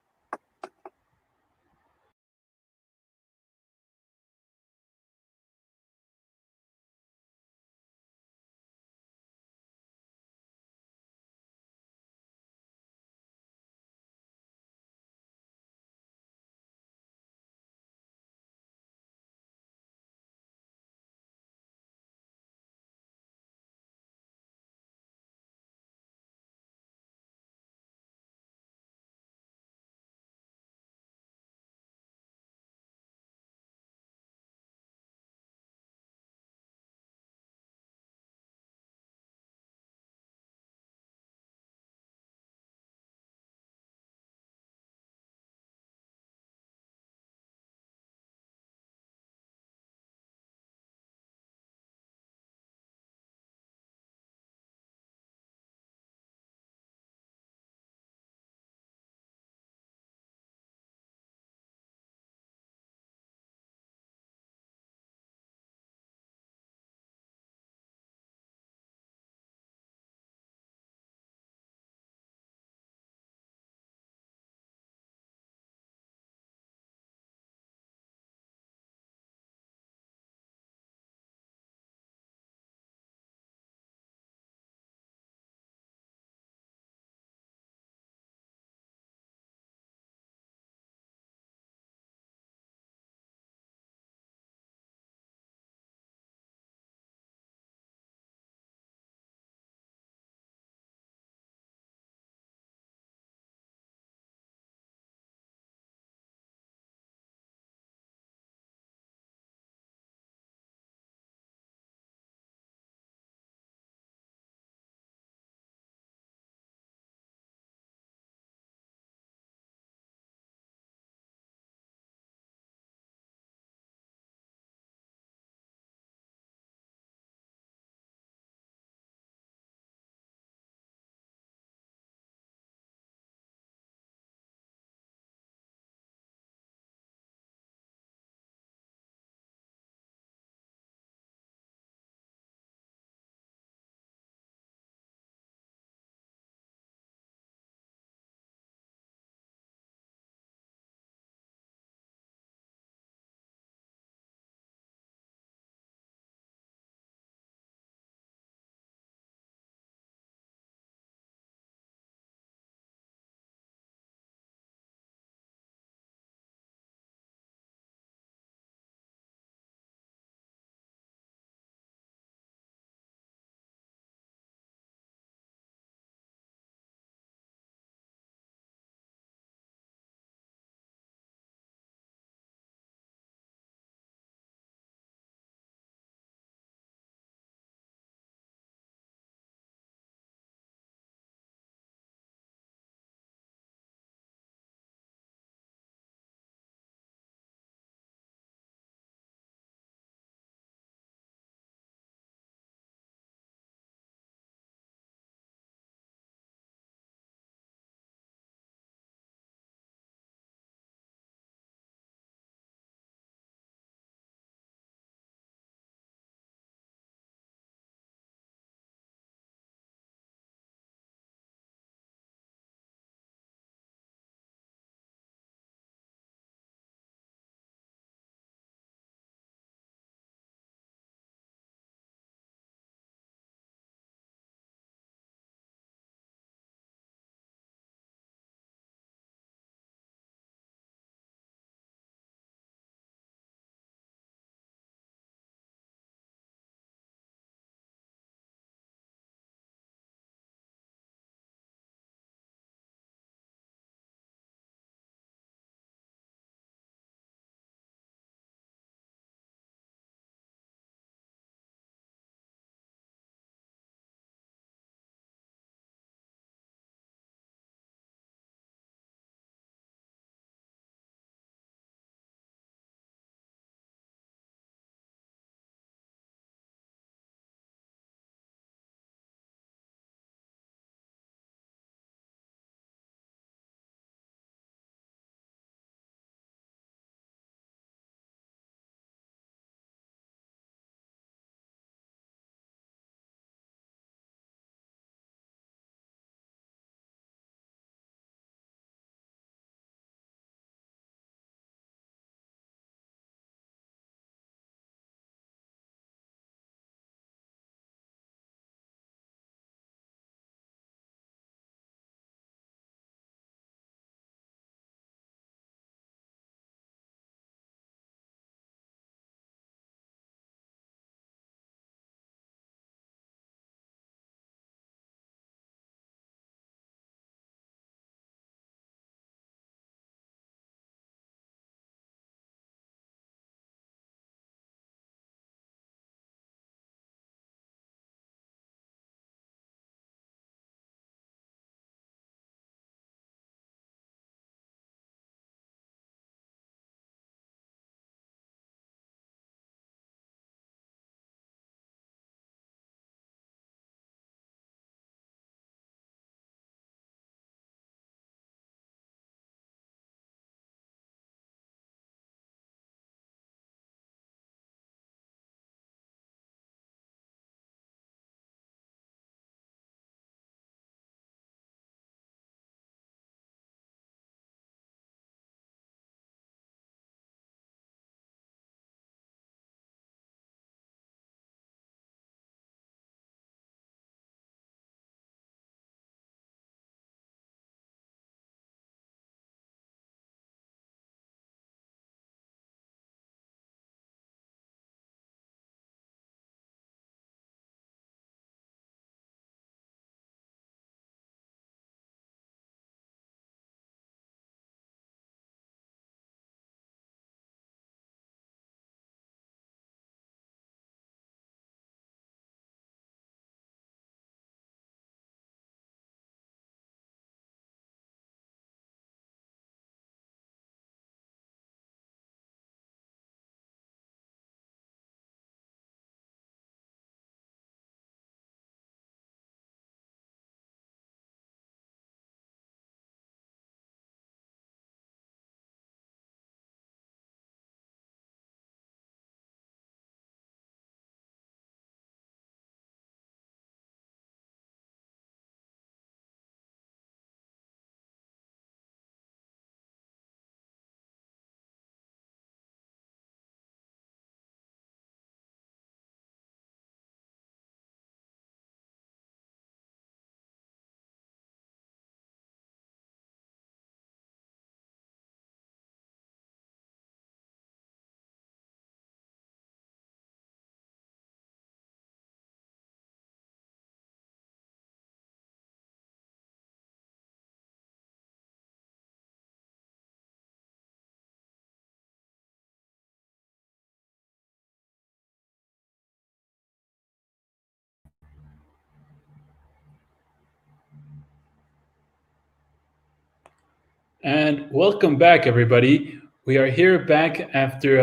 And welcome back, everybody. We are here back after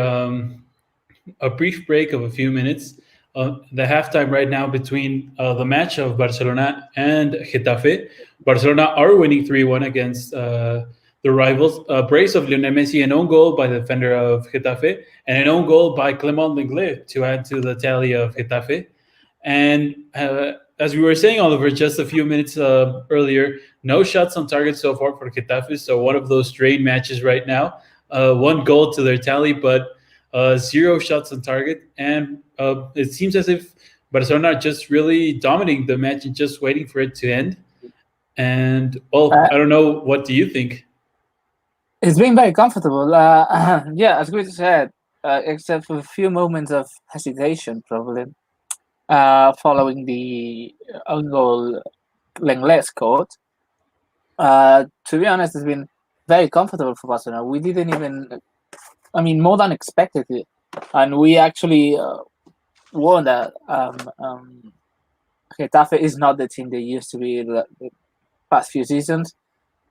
a brief break of a few minutes. The halftime right now between the match of Barcelona and Getafe. Barcelona are winning 3-1 against the rivals. A brace of Lionel Messi, an own goal by the defender of Getafe, and an own goal by Clement Lenglet to add to the tally of Getafe. And as we were saying, Oliver, just a few minutes earlier, no shots on target so far for Getafe. So one of those strained matches right now. One goal to their tally, but zero shots on target. And it seems as if Barcelona are just really dominating the match and just waiting for it to end. And, well, I don't know. What do you think? It's been very comfortable. Yeah, as Chris said, except for a few moments of hesitation, probably, following the own goal Lenglet scored. To be honest, it's been very comfortable for Barcelona. We didn't even, more than expected it. And we actually won that Getafe is not the team they used to be the past few seasons.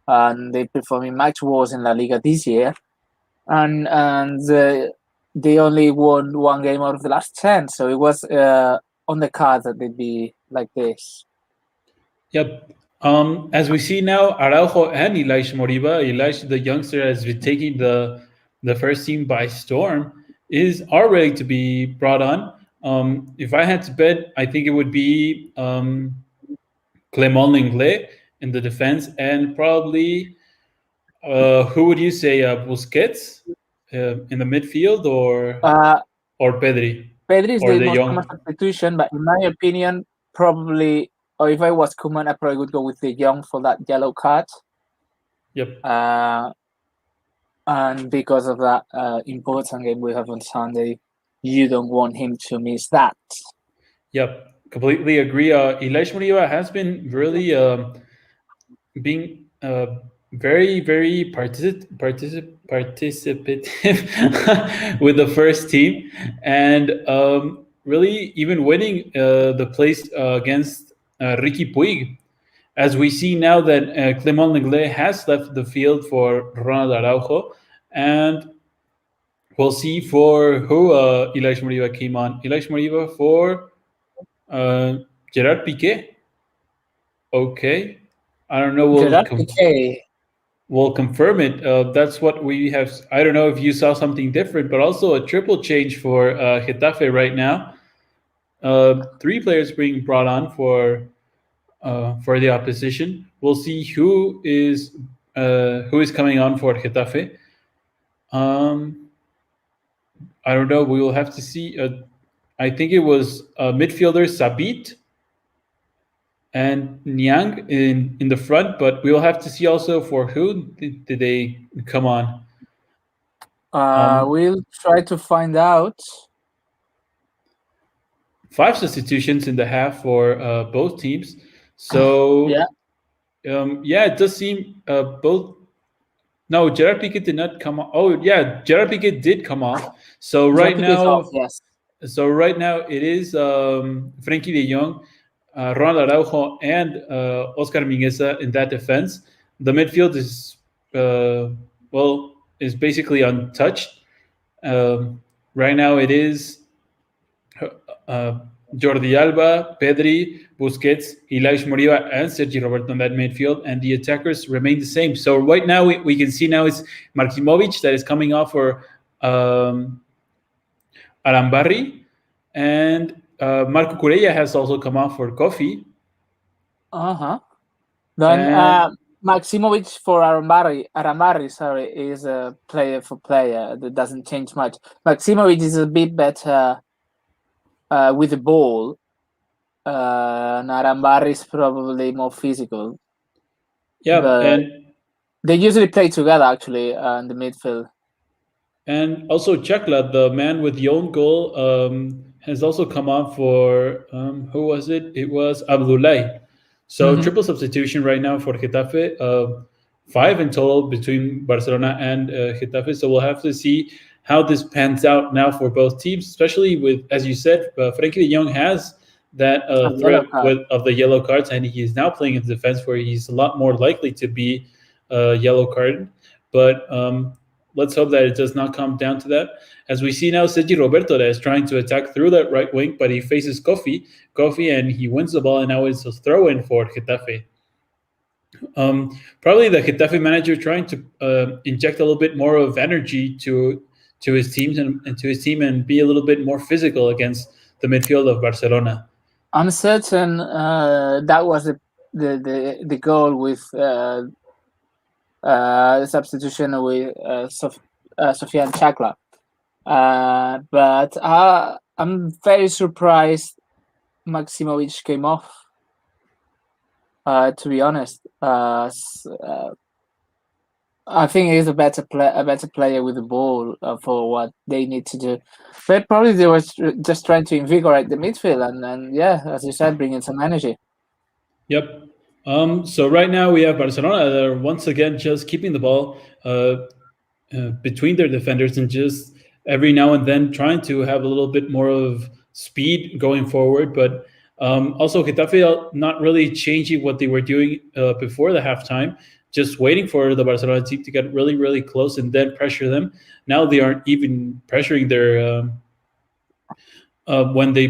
And they performing much worse in LaLiga this year. And they only won one game out of the last 10. So it was on the card that they'd be like this. Yep. As we see now, Araujo and Elias Moriba, Elias, the youngster, has been taking the first team by storm, are ready to be brought on. If I had to bet, I think it would be Clement Lenglet in the defense, and probably who would you say, Busquets in the midfield, or Pedri? Pedri is the most common substitution, but in my opinion, probably, or if I was Koeman, I probably would go with De Jong for that yellow card. Yep. And because of that important game we have on Sunday, you don't want him to miss that. Yep, completely agree. Elias Moriba has been really being very, very participative with the first team, and really even winning the place against Ricky Puig. As we see now that Clement Lenglet has left the field for Ronald Araujo, and we'll see for who Elias Moriba came on. Elias Moriba for Gerard Piqué. Okay. I don't know. We'll confirm it. That's what we have. I don't know if you saw something different, but also a triple change for Getafe right now. 3 players being brought on for the opposition. We'll see who is coming on for Getafe. I don't know. We will have to see. I think it was midfielder Sabit and Niang in the front, but we will have to see also for who did they come on. We'll try to find out. 5 substitutions in the half for both teams. So it does seem both. No, Gerard Piqué did not come off. Oh yeah, Gerard Piqué did come off. So right now, yes. So right now it is Frenkie de Jong, Ronald Araujo, and Oscar Mingueza in that defense. The midfield is is basically untouched. Right now it is Jordi Alba, Pedri, Busquets, Elias Moriba, and Sergi Roberto in that midfield, and the attackers remain the same. So right now we can see now it's Markimovic that is coming off for Arambarri, and Marco Corella has also come off for Kofi. Then Maximovic for Arambarri, is a player for player. That doesn't change much. Maximovic is a bit better with the ball. And Arambarri is probably more physical. Yeah, and they usually play together actually in the midfield. And also Chakla, the man with the own goal, has also come on for who was it? It was Abdoulaye. So triple substitution right now for Getafe. 5 in total between Barcelona and Getafe. So we'll have to see how this pans out now for both teams, especially with, as you said, Frenkie de Jong has that threat of the yellow cards, and he is now playing in defense where he's a lot more likely to be yellow carded. but let's hope that it does not come down to that. As we see now, Sergi Roberto that is trying to attack through that right wing, but he faces Kofi, and he wins the ball, and now it's a throw in for Getafe. Probably the Getafe manager trying to inject a little bit more of energy to his teams and to his team, and be a little bit more physical against the midfield of Barcelona. I'm certain that was the goal with the substitution with Sofian Chakla. But I'm very surprised Maximovic came off. To be honest, I think he's a better player with the ball for what they need to do. But probably they were just trying to invigorate the midfield and yeah, as you said, bring in some energy. Yep. So right now we have Barcelona that are once again just keeping the ball between their defenders, and just every now and then trying to have a little bit more of speed going forward. But also Getafe not really changing what they were doing before the halftime, just waiting for the Barcelona team to get really, really close and then pressure them. Now they aren't even pressuring their when they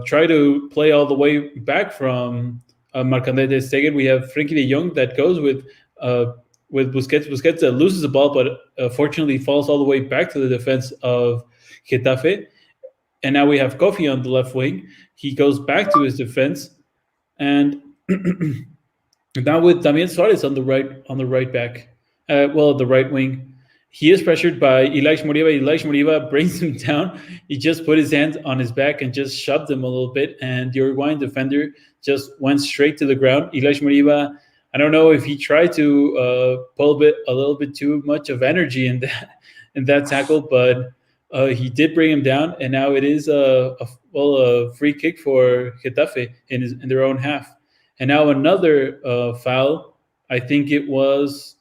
try to play all the way back from Marc-André ter Stegen. We have Frenkie de Jong that goes with Busquets. Busquets loses the ball, but fortunately falls all the way back to the defense of Getafe. And now we have Kofi on the left wing. He goes back to his defense, and now with Damian Suarez on the right back, the right wing. He is pressured by Ilaix Moriba. Ilaix Moriba brings him down. He just put his hand on his back and just shoved him a little bit, and the Uruguayan defender just went straight to the ground. Ilaix Moriba, I don't know if he tried to pull a little bit too much of energy in that tackle, but he did bring him down, and now it is a free kick for Getafe in their own half. And now another foul. I think it was,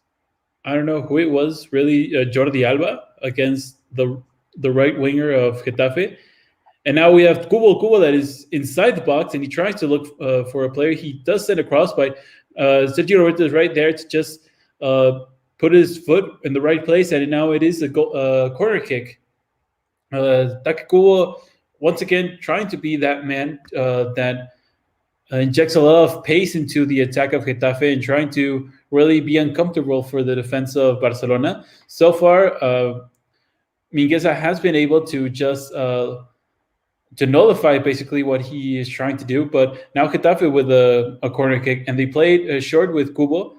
I don't know who it was, really, Jordi Alba against the right winger of Getafe. And now we have Kubo that is inside the box, and he tries to look for a player. He does send a cross, but Sergio Roberto is right there to just put his foot in the right place, and now it is a corner kick. Take Kubo, once again, trying to be that man that injects a lot of pace into the attack of Getafe and trying to really be uncomfortable for the defense of Barcelona. So far, Mingueza has been able to just to nullify basically what he is trying to do. But now Getafe with a corner kick, and they played short with Kubo.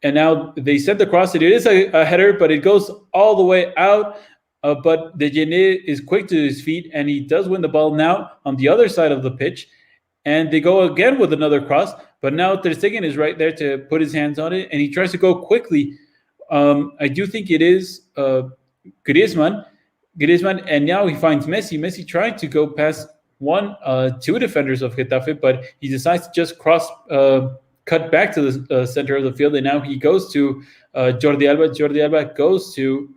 And now they sent the cross. It is a header, but it goes all the way out. But Dejeuner is quick to his feet, and he does win the ball now on the other side of the pitch. And they go again with another cross, but now ter Stegen is right there to put his hands on it, and he tries to go quickly. I do think it is Griezmann, and now he finds Messi. Messi trying to go past two defenders of Getafe, but he decides to just cut back to the center of the field, and now he goes to Jordi Alba. Jordi Alba goes to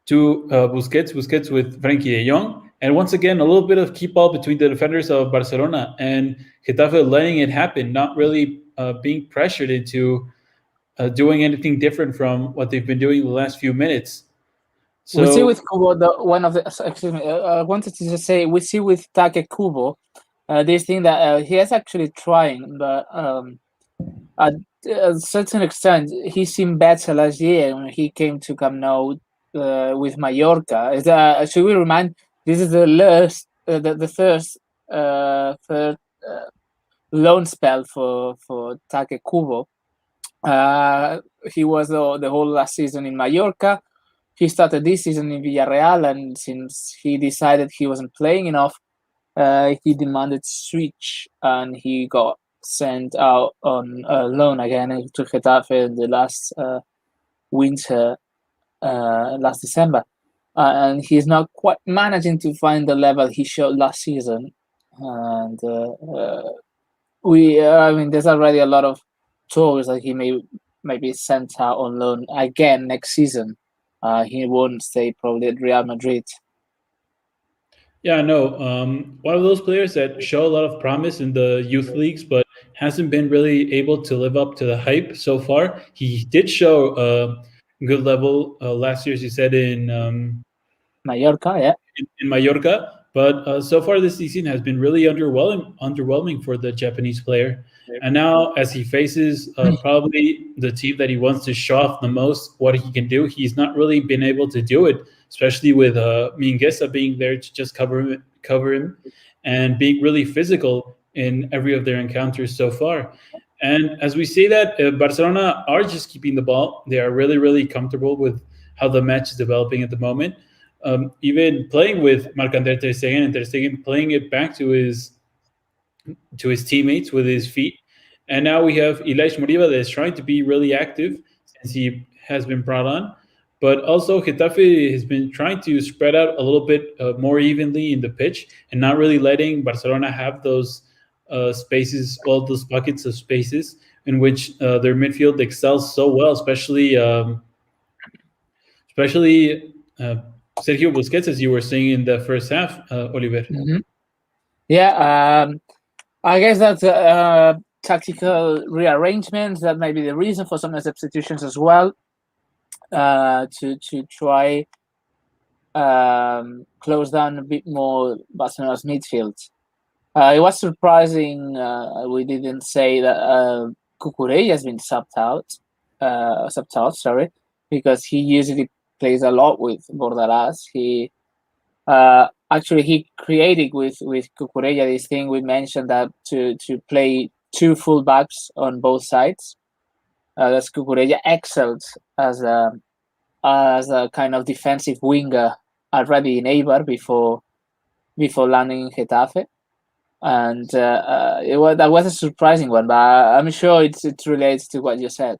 Busquets with Frenkie de Jong. And once again, a little bit of keep ball between the defenders of Barcelona, and Getafe letting it happen, not really being pressured into doing anything different from what they've been doing the last few minutes. So we see with Kubo, I wanted to just say, we see with Take Kubo, this thing that he is actually trying, but at a certain extent, he seemed better last year when he came to Camp Nou with Mallorca. Should we remind? This is the third loan spell for Take Kubo. He was the whole last season in Mallorca. He started this season in Villarreal, and since he decided he wasn't playing enough, he demanded switch, and he got sent out on loan again to Getafe in the last winter, last December. And he's not quite managing to find the level he showed last season. And there's already a lot of talks that he may be sent out on loan again next season. He won't stay probably at Real Madrid. Yeah, no. One of those players that show a lot of promise in the youth leagues, but hasn't been really able to live up to the hype so far. He did show a good level last year, as you said, Mallorca, yeah. in Mallorca, but so far this season has been really underwhelming for the Japanese player. And now, as he faces probably the team that he wants to show off the most, what he can do, he's not really been able to do it, especially with Mingueza being there to just cover him, and being really physical in every of their encounters so far. And as we say that, Barcelona are just keeping the ball. They are really, really comfortable with how the match is developing at the moment. Even playing with Marc-André Ter Stegen, and Ter Stegen playing it back to his teammates with his feet. And now we have Ilaix Moriba that is trying to be really active since he has been brought on. But also Getafe has been trying to spread out a little bit more evenly in the pitch and not really letting Barcelona have those spaces, all those buckets of spaces in which their midfield excels so well, especially Sergio Busquets, as you were saying in the first half, Oliver. Mm-hmm. Yeah, I guess that's tactical rearrangements. That might be the reason for some of the substitutions as well, to try close down a bit more Barcelona's midfield. It was surprising. We didn't say that Cucurella has been subbed out. Sorry, because he usually plays a lot with Bordalas. He created with Cucurella this thing we mentioned, that to play two fullbacks on both sides. That's Cucurella excelled as a kind of defensive winger already in Eibar before landing in Getafe, and that was a surprising one. But I'm sure it relates to what you said.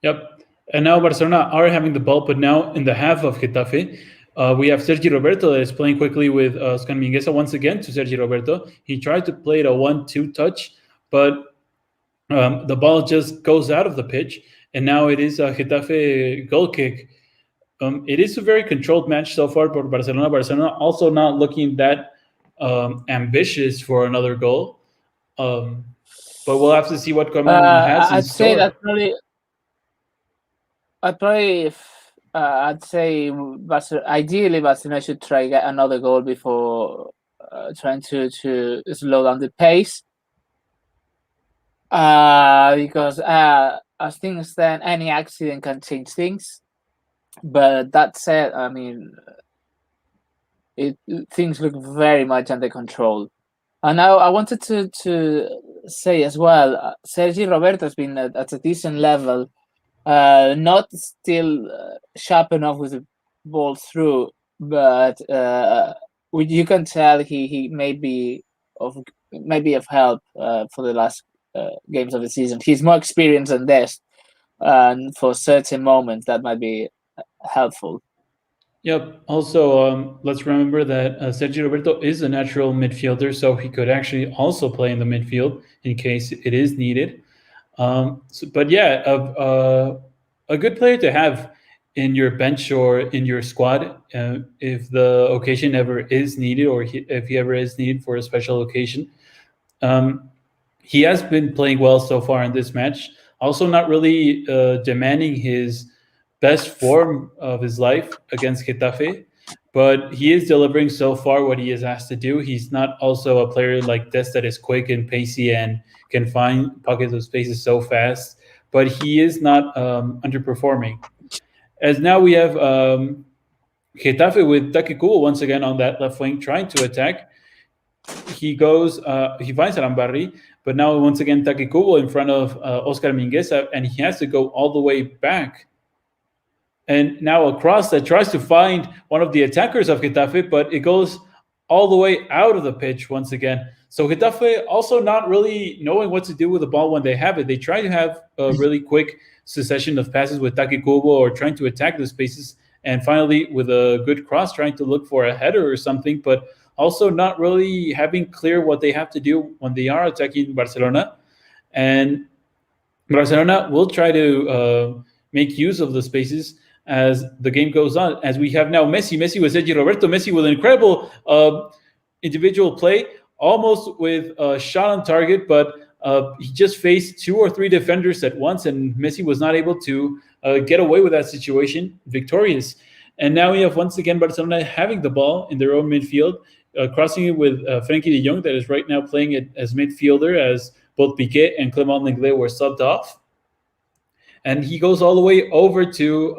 Yep. And now Barcelona are having the ball, but now in the half of Getafe, we have Sergi Roberto that is playing quickly with Oscar Mingueza once again to Sergi Roberto. He tried to play it a 1-2 touch, but the ball just goes out of the pitch, and now it is a Getafe goal kick. It is a very controlled match so far for Barcelona. Barcelona also not looking that ambitious for another goal. But we'll have to see what Koeman has in store. I'd say ideally Barcelona should try to get another goal before trying to slow down the pace. Because as things stand, any accident can change things. But that said, I mean, things look very much under control. And now I wanted to say as well, Sergi Roberto has been at a decent level. Not still sharp enough with the ball through, but you can tell he may be of help for the last games of the season. He's more experienced than this, and for certain moments that might be helpful. Yep. Also, let's remember that Sergio Roberto is a natural midfielder, so he could actually also play in the midfield in case it is needed. But yeah, a good player to have in your bench or in your squad if the occasion ever is needed, or if he ever is needed for a special occasion. He has been playing well so far in this match. Also, not really demanding his best form of his life against Getafe, but he is delivering so far what he is asked to do. He's not also a player like this that is quick and pacey and can find pockets of spaces so fast, but he is not underperforming. As now we have Getafe with Taki Kubo once again on that left wing trying to attack. He finds Arambarri, but now once again Taki Kubo in front of Oscar Mingueza, and he has to go all the way back. And now a cross that tries to find one of the attackers of Getafe, but it goes all the way out of the pitch once again. So Getafe also not really knowing what to do with the ball when they have it. They try to have a really quick succession of passes with Taki Kubo or trying to attack the spaces, and finally with a good cross trying to look for a header or something, but also not really having clear what they have to do when they are attacking Barcelona. And Barcelona will try to make use of the spaces as the game goes on. As we have now Messi with Sergi Roberto, Messi with an incredible individual play, almost with a shot on target, but he just faced 2 or 3 defenders at once, and Messi was not able to get away with that situation victorious. And now we have once again Barcelona having the ball in their own midfield, crossing it with Frenkie de Jong, that is right now playing it as midfielder, as both Piqué and Clement Lenglet were subbed off. And he goes all the way over to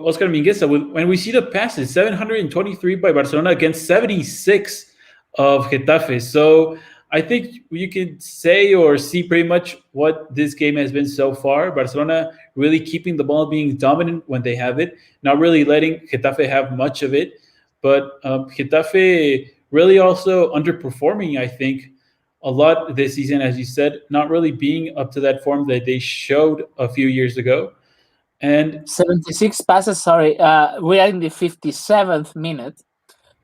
Oscar Mingueza. When we see the passes, 723 by Barcelona against 76 of Getafe. So I think you can say or see pretty much what this game has been so far. Barcelona really keeping the ball, being dominant when they have it, not really letting Getafe have much of it. But Getafe really also underperforming, I think, a lot this season, as you said, not really being up to that form that they showed a few years ago. And 76 passes, sorry. We are in the 57th minute.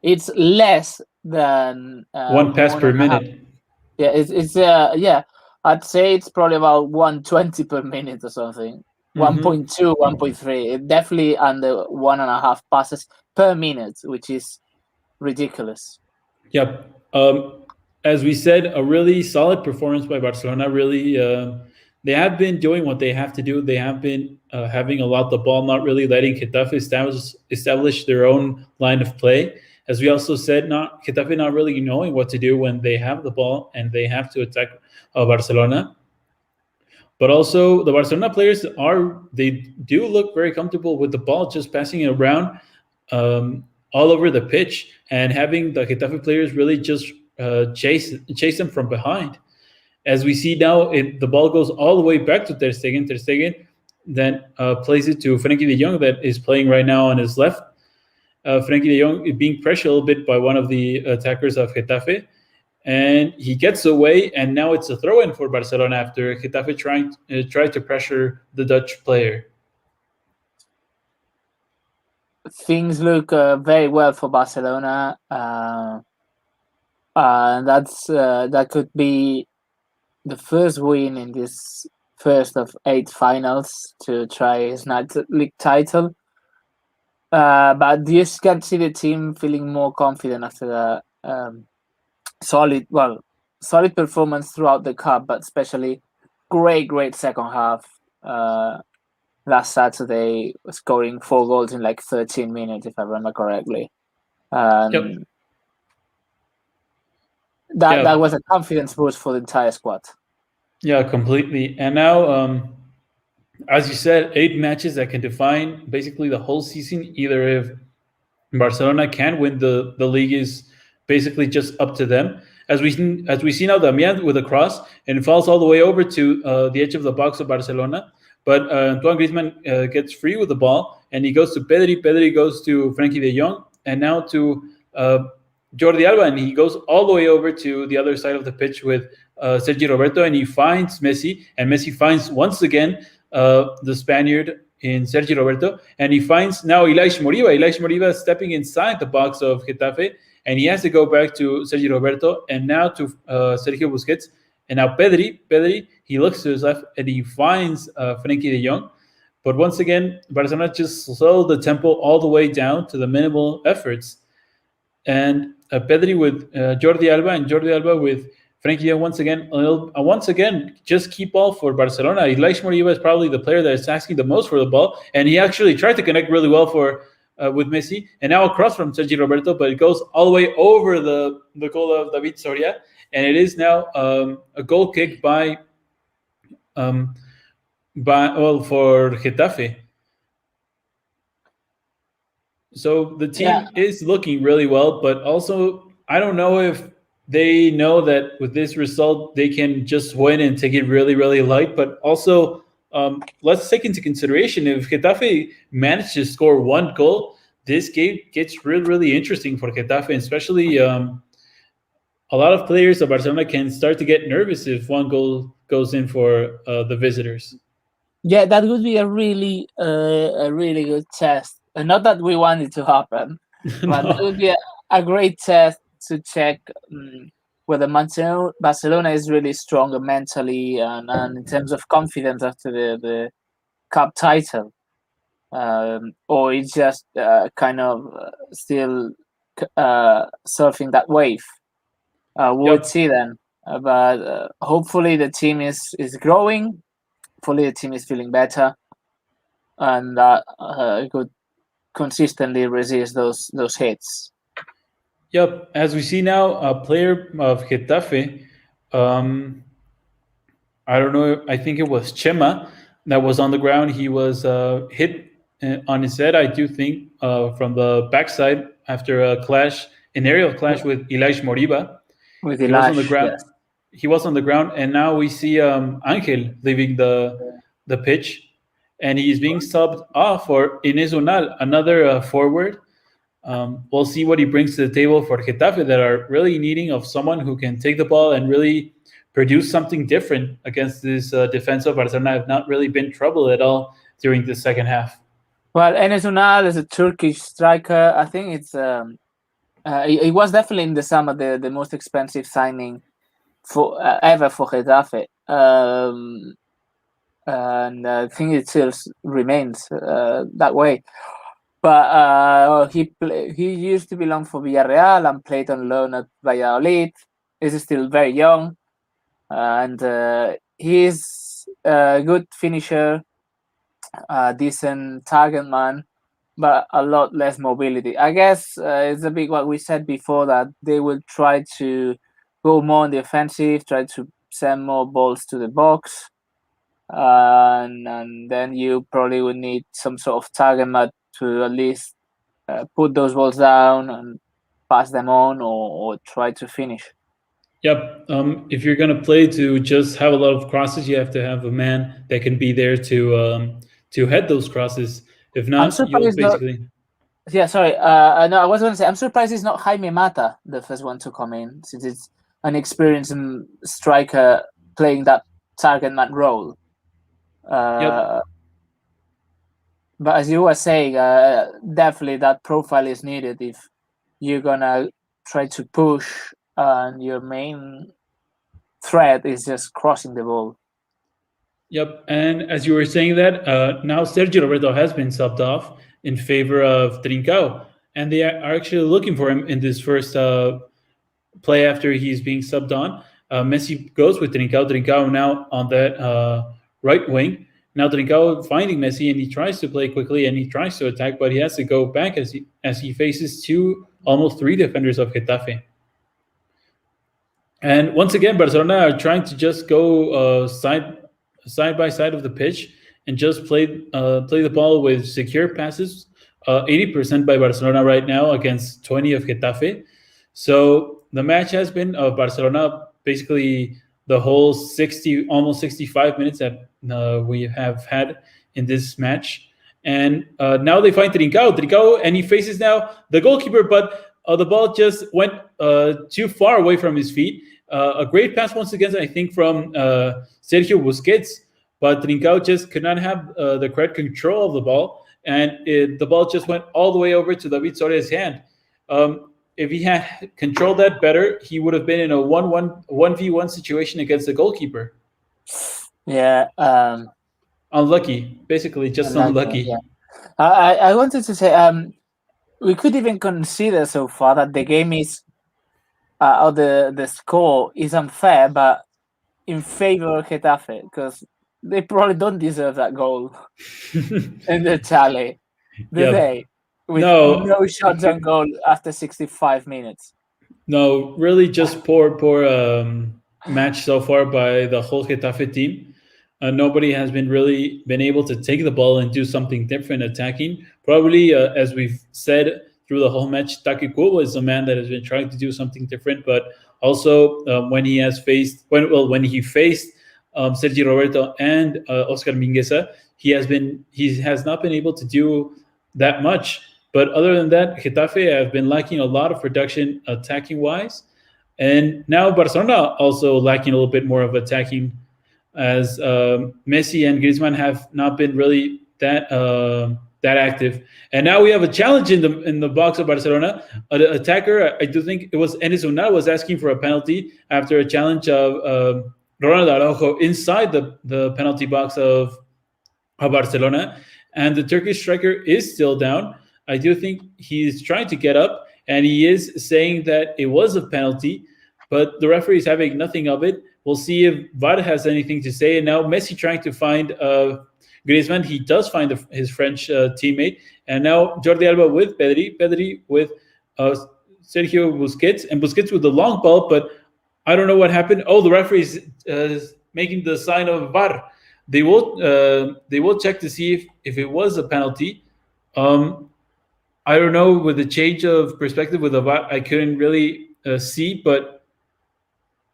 It's less than 1 pass per minute. Yeah, it's I'd say it's probably about 120 per minute or something. 1.2, 1.3. Definitely under 1.5 passes per minute, which is ridiculous. Yep. As we said, a really solid performance by Barcelona. Really, they have been doing what they have to do. They have been having a lot the ball, not really letting Getafe establish their own line of play. As we also said, Getafe not really knowing what to do when they have the ball and they have to attack Barcelona. But also the Barcelona players do look very comfortable with the ball, just passing it around all over the pitch, and having the Getafe players really just chase them from behind. As we see now, the ball goes all the way back to Ter Stegen. Ter Stegen then plays it to Frenkie de Jong, that is playing right now on his left. Frenkie de Jong is being pressured a little bit by one of the attackers of Getafe, and he gets away, and now it's a throw-in for Barcelona after Getafe tried to pressure the Dutch player. Things look very well for Barcelona. That could be the first win in this first of 8 finals to try snatch the league title. But you can see the team feeling more confident after the solid performance throughout the cup, but especially great second half. Last Saturday, scoring 4 goals in like 13 minutes, if I remember correctly. Yep. That was a confidence boost for the entire squad. Yeah, completely. And now, as you said, 8 matches that can define basically the whole season. Either if Barcelona can win the league is basically just up to them. As we see now, Damian with a cross, and it falls all the way over to the edge of the box of Barcelona. But Antoine Griezmann gets free with the ball, and he goes to Pedri. Pedri goes to Frenkie de Jong, and now to Jordi Alba, and he goes all the way over to the other side of the pitch with Sergi Roberto, and he finds Messi, and Messi finds once again the Spaniard in Sergi Roberto, and he finds now Ilaix Moriba. Ilaix Moriba is stepping inside the box of Getafe, and he has to go back to Sergi Roberto, and now to Sergio Busquets. And now Pedri, he looks to his left and he finds Frenkie de Jong. But once again, Barcelona just slowed the tempo all the way down to the minimal efforts. And Pedri with Jordi Alba, and Jordi Alba with Frenkie de Jong once again, just keep ball for Barcelona. Ilaix Moriba is probably the player that is asking the most for the ball, and he actually tried to connect really well with Messi. And now across from Sergi Roberto, but it goes all the way over the goal of David Soria. And it is now a goal kick for Getafe. So the team is looking really well, but also I don't know if they know that with this result they can just win and take it really, really light. But also let's take into consideration, if Getafe managed to score 1 goal, this game gets really, really interesting for Getafe, especially a lot of players of Barcelona can start to get nervous if 1 goal goes in for the visitors. Yeah, that would be a really good test. And not that we want it to happen, but that would be a great test to check whether Barcelona is really stronger mentally and in terms of confidence after the cup title, or it's just kind of still surfing that wave. We'll see then. but hopefully the team is growing. Hopefully the team is feeling better, and could consistently resist those hits. Yep. As we see now, a player of Getafe, um, I don't know. I think it was Chema that was on the ground. He was hit on his head. I do think from the backside after a clash, an aerial clash with Elias Moriba. With He was on the Ilash, ground. yes. He was on the ground, and now we see Angel leaving the pitch, and he's being subbed off for Inés Unal, another forward. We'll see what he brings to the table for Getafe, that are really needing of someone who can take the ball and really produce something different against this defense of Barcelona. Have not really been trouble at all during the second half. Well, Enes Unal is a Turkish striker. I think it's he was definitely in the summer the most expensive signing for ever for Getafe. And I think it still remains that way. But he used to belong for Villarreal and played on loan at Valladolid. He's still very young, and he's a good finisher, a decent target man, but a lot less mobility. I guess it's a bit what we said before, that they will try to go more on the offensive, try to send more balls to the box. And then you probably would need some sort of target man to at least put those balls down and pass them on, or try to finish. Yep. If you're going to play to just have a lot of crosses, you have to have a man that can be there to head those crosses. If I'm not, you'll surprised not. basically. Yeah, sorry. No, I was going to say I'm surprised it's not Jaime Mata, the first one to come in, since it's an experienced striker playing that target man role. Yep. But as you were saying, definitely that profile is needed if you're gonna try to push and your main threat is just crossing the ball. Yep. And as you were saying that, now Sergio Roberto has been subbed off in favor of Trincao, and they are actually looking for him in this first play after he's being subbed on. Messi goes with Trincao. Trincao now on that right wing. Now Trincao finding Messi, and he tries to play quickly and he tries to attack, but he has to go back as he faces two, almost three defenders of Getafe. And once again, Barcelona are trying to just go side by side of the pitch and just play the ball with secure passes. 80% by Barcelona right now against 20 of Getafe. So the match has been of Barcelona basically the whole 60, almost 65 minutes that we have had in this match. And now they find Trincao, and he faces now the goalkeeper, but the ball just went too far away from his feet. A great pass once again, I think, from Sergio Busquets, but Trincao just could not have the correct control of the ball, and the ball just went all the way over to David Sore's hand. If he had controlled that better, he would have been in a 1v1 situation against the goalkeeper. Yeah. Unlucky, basically, just unlucky. Yeah. I wanted to say, we could even consider so far that the game is, or the score is unfair, but in favor of Getafe, because they probably don't deserve that goal in the tally, do they? With no shots on goal after 65 minutes. No, really just poor match so far by the whole Getafe team. Nobody has been able to take the ball and do something different attacking. Probably, as we've said through the whole match, Taki Kubo is a man that has been trying to do something different, but also when he faced Sergio Roberto and Oscar Mingueza, he has not been able to do that much. But other than that, Getafe have been lacking a lot of production attacking wise, and now Barcelona also lacking a little bit more of attacking, as Messi and Griezmann have not been really that active. And now we have a challenge in the box of Barcelona. An attacker, I do think it was Enes Unal, was asking for a penalty after a challenge of Ronald Araujo inside the penalty box of Barcelona, and the Turkish striker is still down. I do think he's trying to get up, and he is saying that it was a penalty, but the referee is having nothing of it. We'll see if VAR has anything to say. And now Messi trying to find Griezmann. He does find his French teammate. And now Jordi Alba with Pedri with Sergio Busquets, and Busquets with the long ball, but I don't know what happened. Oh, the referee's making the sign of VAR. They will check to see if it was a penalty. I don't know, with the change of perspective with the VAR, I couldn't really see, but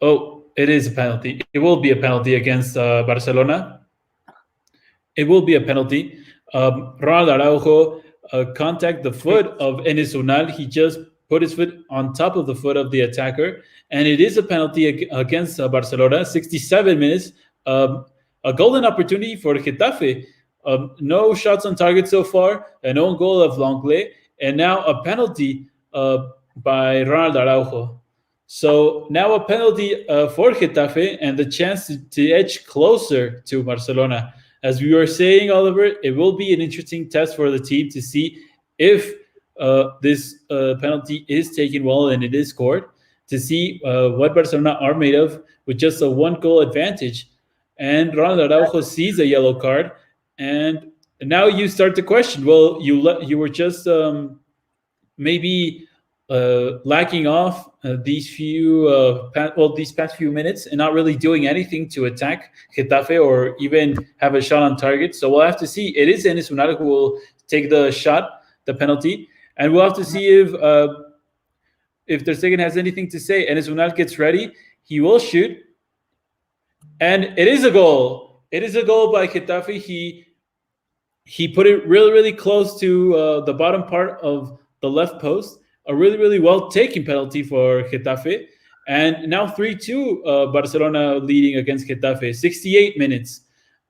it is a penalty. It will be a penalty against Barcelona. It will be a penalty. Ronald Araujo contact the foot of Enes Unal. He just put his foot on top of the foot of the attacker, and it is a penalty against Barcelona. 67 minutes, a golden opportunity for Getafe. No shots on target so far, an own goal of Longley, and now a penalty by Ronald Araujo. So now a penalty for Getafe and the chance to edge closer to Barcelona. As we were saying, Oliver, it will be an interesting test for the team to see if this penalty is taken well and it is scored, to see what Barcelona are made of with just a 1-goal advantage. And Ronald Araujo sees a yellow card, and now you start to question, well, you were just maybe lacking off these past few minutes and not really doing anything to attack Getafe or even have a shot on target. So we'll have to see. It is Enes Unal who will take the shot, the penalty, and we'll have to see if Ter Stegen has anything to say. Enes Unal gets ready. He will shoot, and it is a goal. It is a goal by Getafe. He put it really, really close to the bottom part of the left post. A really, really well-taken penalty for Getafe. And now 3-2 Barcelona leading against Getafe. 68 minutes.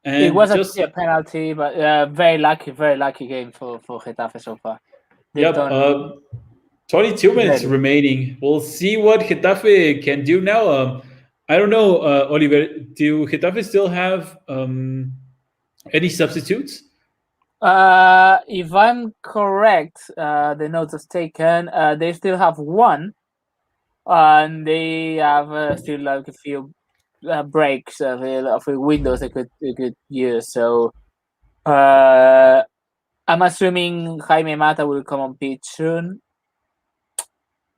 And it was a penalty, but very lucky game for Getafe so far. Yep. 22 minutes remaining. We'll see what Getafe can do now. I don't know, Oliver, do Getafe still have any substitutes? If I'm correct, the notes is taken. They still have one, and they have still like a few breaks of windows they could use. So I'm assuming Jaime Mata will come on pitch soon,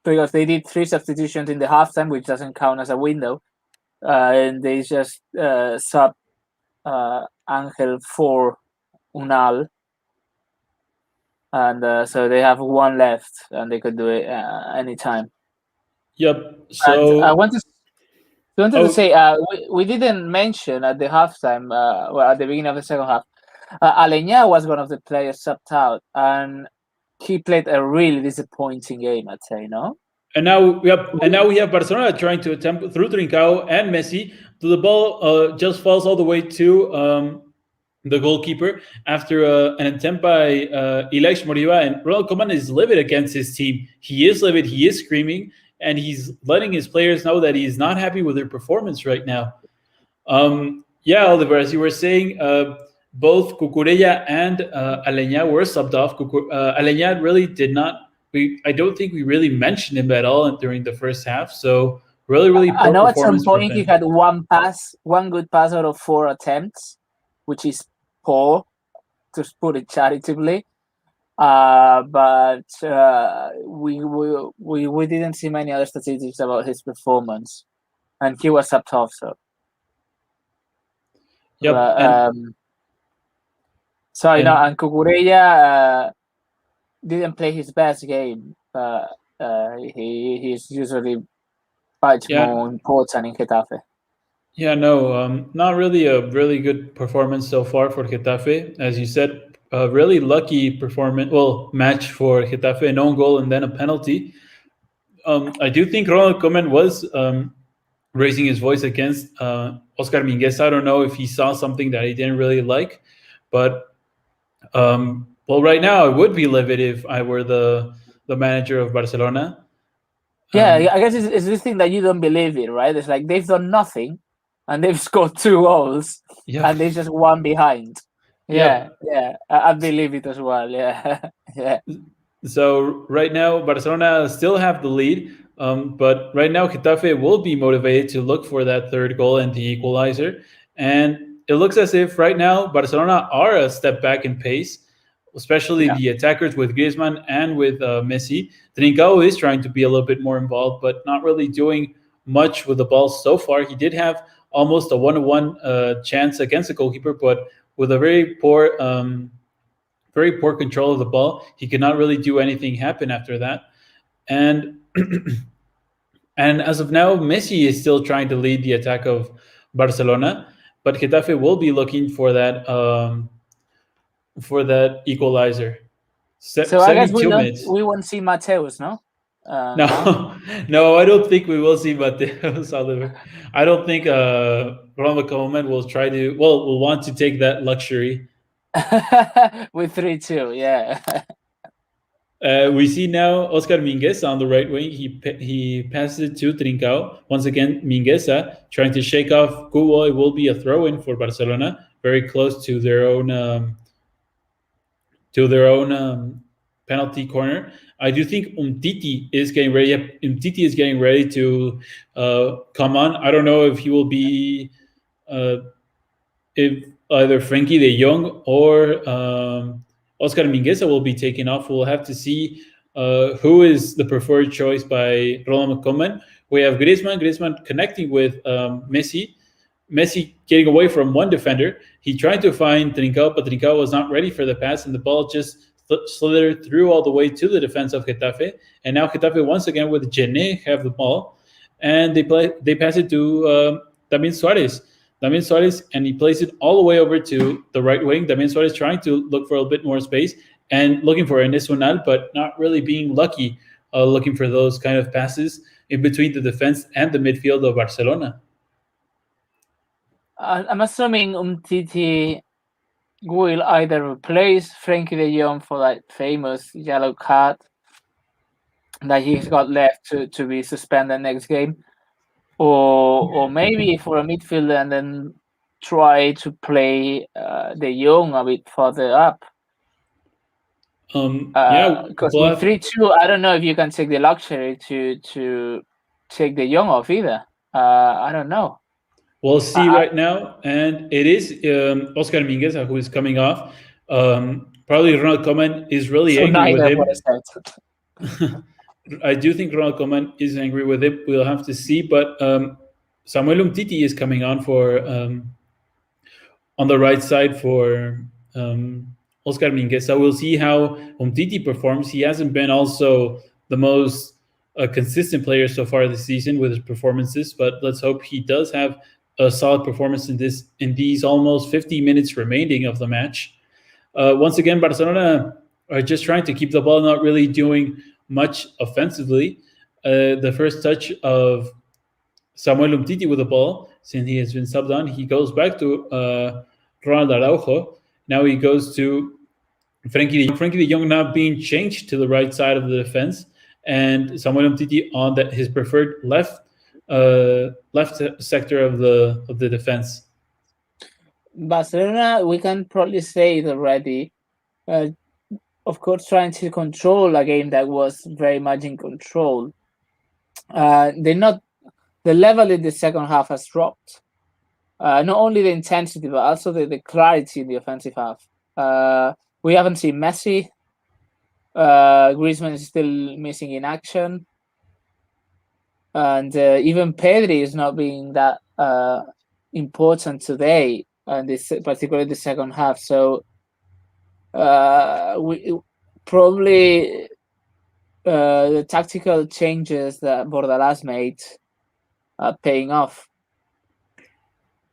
because they did 3 substitutions in the halftime, which doesn't count as a window, and they just sub Angel for Unal. And so they have one left, and they could do it anytime. Yep. So and I wanted to say we didn't mention at the halftime, at the beginning of the second half, Aleñá was one of the players subbed out, and he played a really disappointing game, I'd say, no? And now we have Barcelona trying to attempt through Trincao and Messi. The ball just falls all the way to the goalkeeper after an attempt by Ilaix Moriba, and Ronald Koeman is livid against his team. He is livid, he is screaming, and he's letting his players know that he's not happy with their performance right now. Oliver, as you were saying, both Cucurella and Aleñá were subbed off. Aleñá really did not. I don't think we really mentioned him at all during the first half. So really poor I know at some performance point from he him. had one good pass out of 4 attempts, which is poor, to put it charitably. But we didn't see many other statistics about his performance, and he was subbed off. So Yep. and Cucurella didn't play his best game. He's usually much more important in Getafe. Yeah, no, not really a really good performance so far for Getafe. As you said, a really lucky match for Getafe, an own goal and then a penalty. I do think Ronald Koeman was raising his voice against Oscar Mingueza. I don't know if he saw something that he didn't really like, but right now I would be livid if I were the manager of Barcelona. I guess it's this thing that you don't believe in, right? It's like they've done nothing, and they've scored 2 goals, and they just one behind. I believe it as well. Yeah. So right now, Barcelona still have the lead. But right now, Getafe will be motivated to look for that third goal and the equalizer. And it looks as if right now Barcelona are a step back in pace, especially Yeah. the attackers with Griezmann and with Messi. Trincao is trying to be a little bit more involved, but not really doing much with the ball so far. He did have almost a one-to-one chance against the goalkeeper, but with a very poor control of the ball, he could not really do anything happen after that. And and as of now, Messi is still trying to lead the attack of Barcelona, but Getafe will be looking for that equalizer. So I guess 72 minutes. we won't see Mateus, no? Now. No, no, I don't think we will see Mateus Oliver. I don't think Ronald Koeman will try to. Well, will want to take that luxury. With 3-2, yeah. We see now Oscar Mingueza on the right wing. He passes it to Trincao. Once again, Mingueza trying to shake off Kubo. It will be a throw-in for Barcelona, very close to their own penalty corner. I do think Umtiti is getting ready. Umtiti is getting ready to come on. I don't know if he will be if either Frankie de Jong or Oscar Mingueza will be taken off. We'll have to see who is the preferred choice by Ronald Koeman. We have Griezmann connecting with Messi. Messi getting away from one defender. He tried to find Trincao, but Trincao was not ready for the pass, and the ball just slithered through all the way to the defense of Getafe. And now Getafe once again with Gené have the ball, and they pass it to Damin Suarez, and he plays it all the way over to the right wing. Damin Suarez trying to look for a bit more space and looking for Enes Unal, but not really being lucky looking for those kind of passes in between the defense and the midfield of Barcelona. I'm assuming Umtiti will either replace Frankie de Jong for that famous yellow card that he's got left to be suspended next game, or maybe for a midfielder and then try to play de Jong a bit further up. Because with 3-2, I don't know if you can take the luxury to take de Jong off either. I don't know. We'll see right now, and it is Oscar Mingueza who is coming off. Probably Ronald Koeman is really angry with him. I do think Ronald Koeman is angry with him. We'll have to see, but Samuel Umtiti is coming on for on the right side for Oscar Mingueza. We'll see how Umtiti performs. He hasn't been also the most consistent player so far this season with his performances, but let's hope he does have a solid performance in these almost 50 minutes remaining of the match. Once again, Barcelona are just trying to keep the ball, not really doing much offensively. The first touch of Samuel Umtiti with the ball, since he has been subbed on, he goes back to Ronald Araujo. Now he goes to Frankie de Jong now being changed to the right side of the defense, and Samuel Umtiti on his preferred left sector of the defense. Barcelona, we can probably say it already. Of course, trying to control a game that was very much in control. The level in the second half has dropped. Not only the intensity, but also the clarity in the offensive half. We haven't seen Messi. Griezmann is still missing in action. And even Pedri is not being that important today, and particularly the second half. So we probably the tactical changes that Bordalás made are paying off.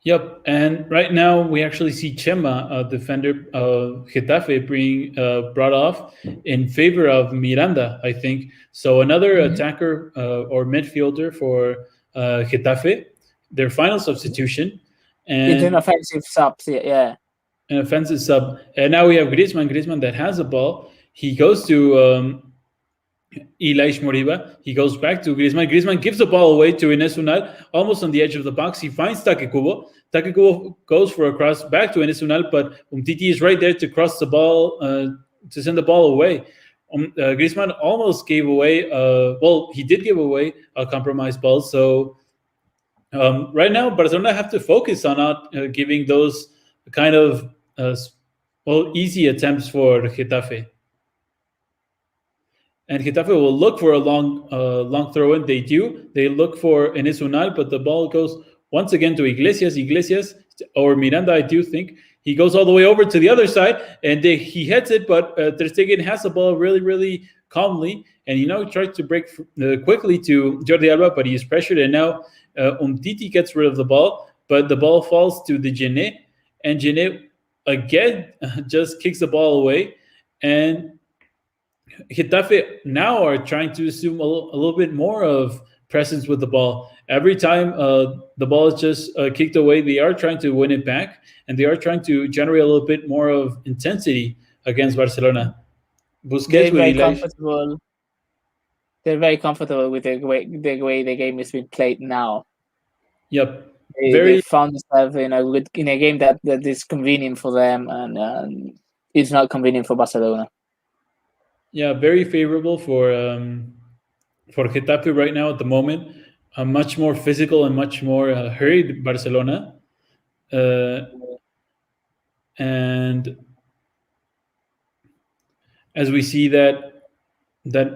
Yep, and right now we actually see Chema, a defender of Getafe, being brought off in favor of Miranda, I think. So another attacker or midfielder for Getafe, their final substitution. And it's an offensive sub, yeah. An offensive sub. And now we have Griezmann that has the ball. He goes to Ilaish Moriba. He goes back to Griezmann. Griezmann gives the ball away to Enes Unal, almost on the edge of the box. He finds Takekubo. Takekubo goes for a cross back to Enes Unal, but Umtiti is right there to cross the ball, to send the ball away. Griezmann almost gave away. He did give away a compromised ball. So right now, Barcelona have to focus on not giving those kind of easy attempts for Getafe. And Getafe will look for a long throw in. They do. They look for Enes Unal, but the ball goes once again to Iglesias, or Miranda, I do think. He goes all the way over to the other side, and he heads it, but Ter Stegen has the ball really, really calmly, and he tries to break quickly to Jordi Alba, but he is pressured, and now Umtiti gets rid of the ball, but the ball falls to the Genet, and Genet again just kicks the ball away, and Getafe now are trying to assume a little bit more of presence with the ball. Every time the ball is just kicked away, they are trying to win it back, and they are trying to generate a little bit more of intensity against Barcelona. Busquets they're very comfortable with the way the game is being played now. Yep. They found themselves in a game that is convenient for them, and it's not convenient for Barcelona. Yeah, very favorable for Getafe right now at the moment. A much more physical and much more hurried Barcelona, and as we see that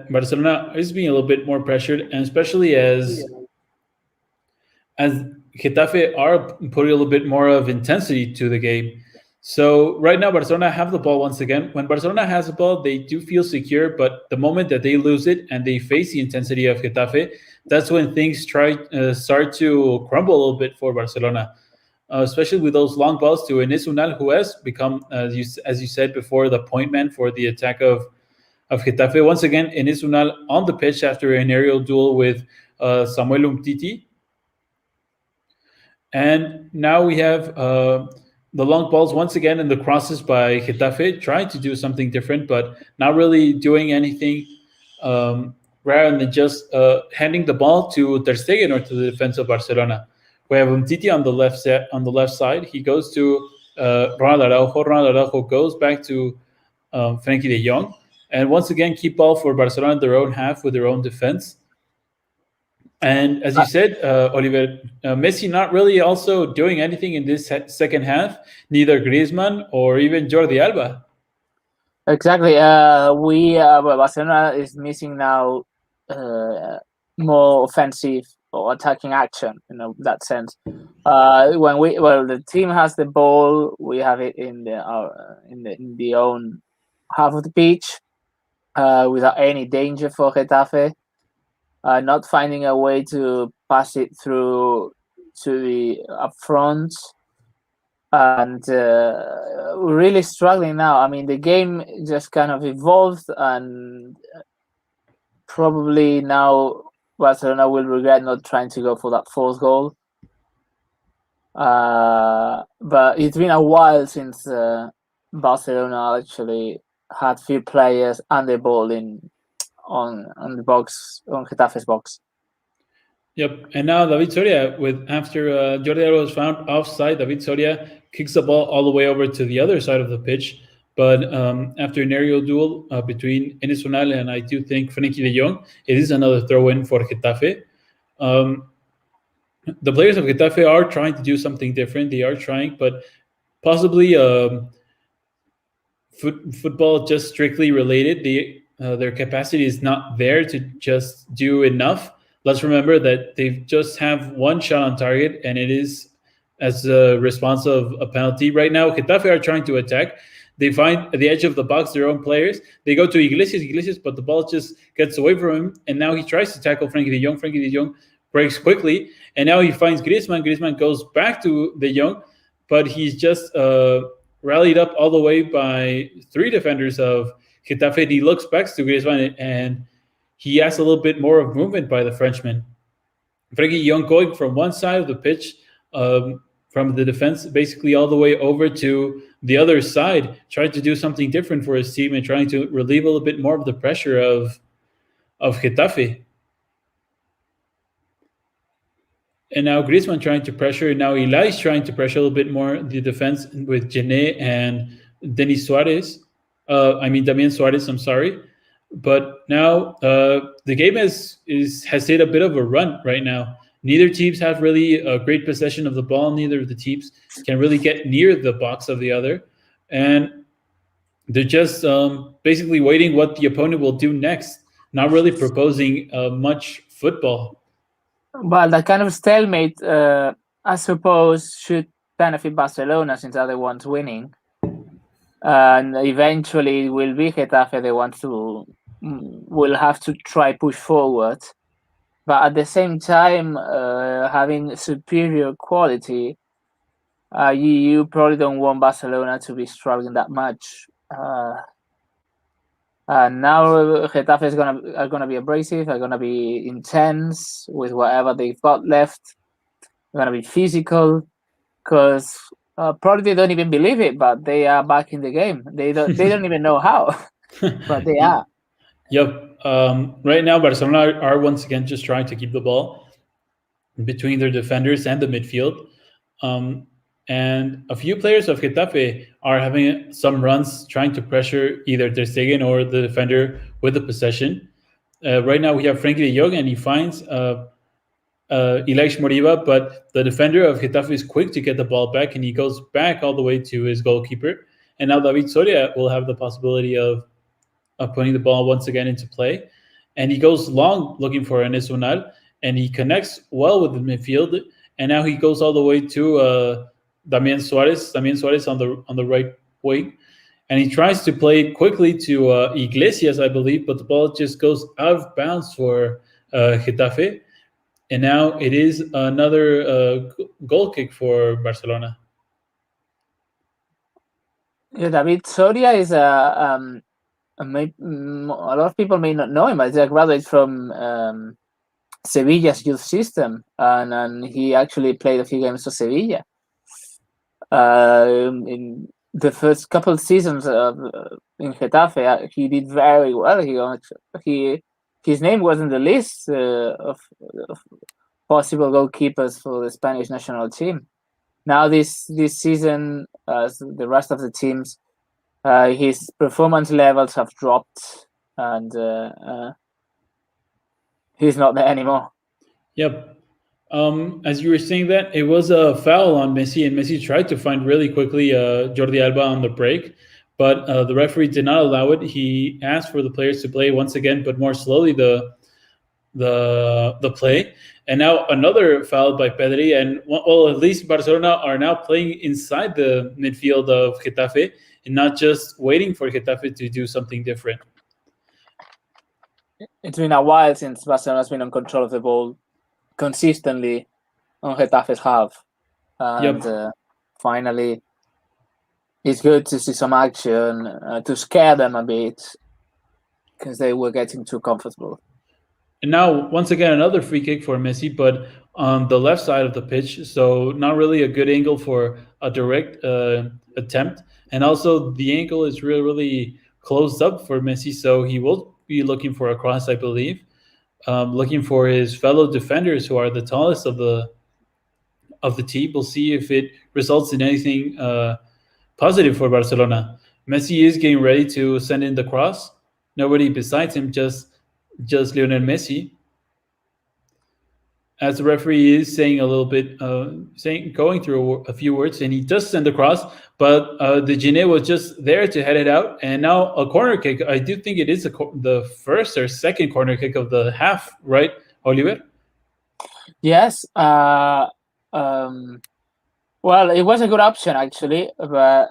Barcelona is being a little bit more pressured, and especially as Getafe are putting a little bit more of intensity to the game. So right now, Barcelona have the ball once again. When Barcelona has the ball, they do feel secure, but the moment that they lose it and they face the intensity of Getafe, that's when things start to crumble a little bit for Barcelona, especially with those long balls to Enes Unal, who has become, as you said before, the point man for the attack of Getafe. Once again, Enes Unal on the pitch after an aerial duel with Samuel Umtiti. And now we have the long balls once again and the crosses by Getafe, trying to do something different, but not really doing anything rather than just handing the ball to Ter Stegen or to the defense of Barcelona. We have Umtiti on the left side. He goes to Ronald Araujo. Ronald Araujo goes back to Frenkie de Jong. And once again, keep ball for Barcelona in their own half with their own defense. And as you said, Oliver, Messi not really also doing anything in this second half, neither Griezmann or even Jordi Alba. Exactly. Barcelona is missing now more offensive or attacking action, that sense. When the team has the ball, we have it in the own half of the pitch without any danger for Getafe. Not finding a way to pass it through to the up front, and we're really struggling now. I mean, the game just kind of evolved, and probably now Barcelona will regret not trying to go for that fourth goal. But it's been a while since Barcelona actually had few players and the ball on the box, on Getafe's box. Yep, and now David Soria, after Jordi Alba was found offside, David Soria kicks the ball all the way over to the other side of the pitch. But after an aerial duel between Enes Unal and I do think Frenkie de Jong, it is another throw-in for Getafe. The players of Getafe are trying to do something different. They are trying, but possibly football just strictly related. Their capacity is not there to just do enough. Let's remember that they just have one shot on target, and it is as a response of a penalty. Right now, Getafe are trying to attack. They find at the edge of the box their own players. They go to Iglesias, but the ball just gets away from him, and now he tries to tackle Frenkie de Jong. Frenkie de Jong breaks quickly, and now he finds Griezmann. Griezmann goes back to de Jong, but he's just rallied up all the way by three defenders of Getafe. He looks back to Griezmann, and he has a little bit more of movement by the Frenchman. Frenkie de Jong going from one side of the pitch, from the defense, basically all the way over to the other side, trying to do something different for his team and trying to relieve a little bit more of the pressure of Getafe. And now Griezmann trying to pressure, and now Eli's trying to pressure a little bit more the defense with Genet and Damian Suarez, I'm sorry. But now the game has hit a bit of a run right now. Neither teams have really a great possession of the ball. Neither of the teams can really get near the box of the other, and they're just basically waiting what the opponent will do next. Not really proposing much football. Well, that kind of stalemate, I suppose, should benefit Barcelona since they're the ones winning. And eventually, it will be Getafe the ones who will have to try push forward. But at the same time, having superior quality, you probably don't want Barcelona to be struggling that much. Now Getafe are gonna be abrasive, are gonna be intense with whatever they've got left. They're gonna be physical because probably they don't even believe it, but they are back in the game. They don't even know how, but they are. Yep. Right now, Barcelona are once again just trying to keep the ball between their defenders and the midfield. And a few players of Getafe are having some runs trying to pressure either Ter Stegen or the defender with the possession. Right now, we have Frankie de Jong, and he finds Ilaix Moriba, but the defender of Getafe is quick to get the ball back, and he goes back all the way to his goalkeeper. And now David Soria will have the possibility of putting the ball once again into play. And he goes long looking for Enes Unal, and he connects well with the midfield. And now he goes all the way to Damian Suarez on the right wing. And he tries to play it quickly to Iglesias, I believe, but the ball just goes out of bounds for Getafe. And now it is another goal kick for Barcelona. Yeah, David Soria is a lot of people may not know him, but he's a graduate from Sevilla's youth system, and he actually played a few games for Sevilla. In the first couple of seasons in Getafe, he did very well. His name was in the list of possible goalkeepers for the Spanish national team. Now this season, as the rest of the teams, his performance levels have dropped, and he's not there anymore. Yep. As you were saying that, it was a foul on Messi, and Messi tried to find really quickly Jordi Alba on the break, but the referee did not allow it. He asked for the players to play once again, but more slowly the play. And now another foul by Pedri, and well, at least Barcelona are now playing inside the midfield of Getafe and not just waiting for Getafe to do something different. It's been a while since Barcelona's been on control of the ball consistently on Getafe's half, and finally it's good to see some action to scare them a bit because they were getting too comfortable. And now once again another free kick for Messi, but on the left side of the pitch, so not really a good angle for a direct attempt, and also the angle is really closed up for Messi, so he will be looking for a cross, I believe. Looking for his fellow defenders who are the tallest of the team. We'll see if it results in anything positive for Barcelona. Messi is getting ready to send in the cross. Nobody besides him, just Lionel Messi. As the referee is saying a little bit, going through a few words, and he does send the cross, but the Gine was just there to head it out. And now a corner kick. I do think it is the first or second corner kick of the half, right, Oliver? Yes. Well, it was a good option actually, but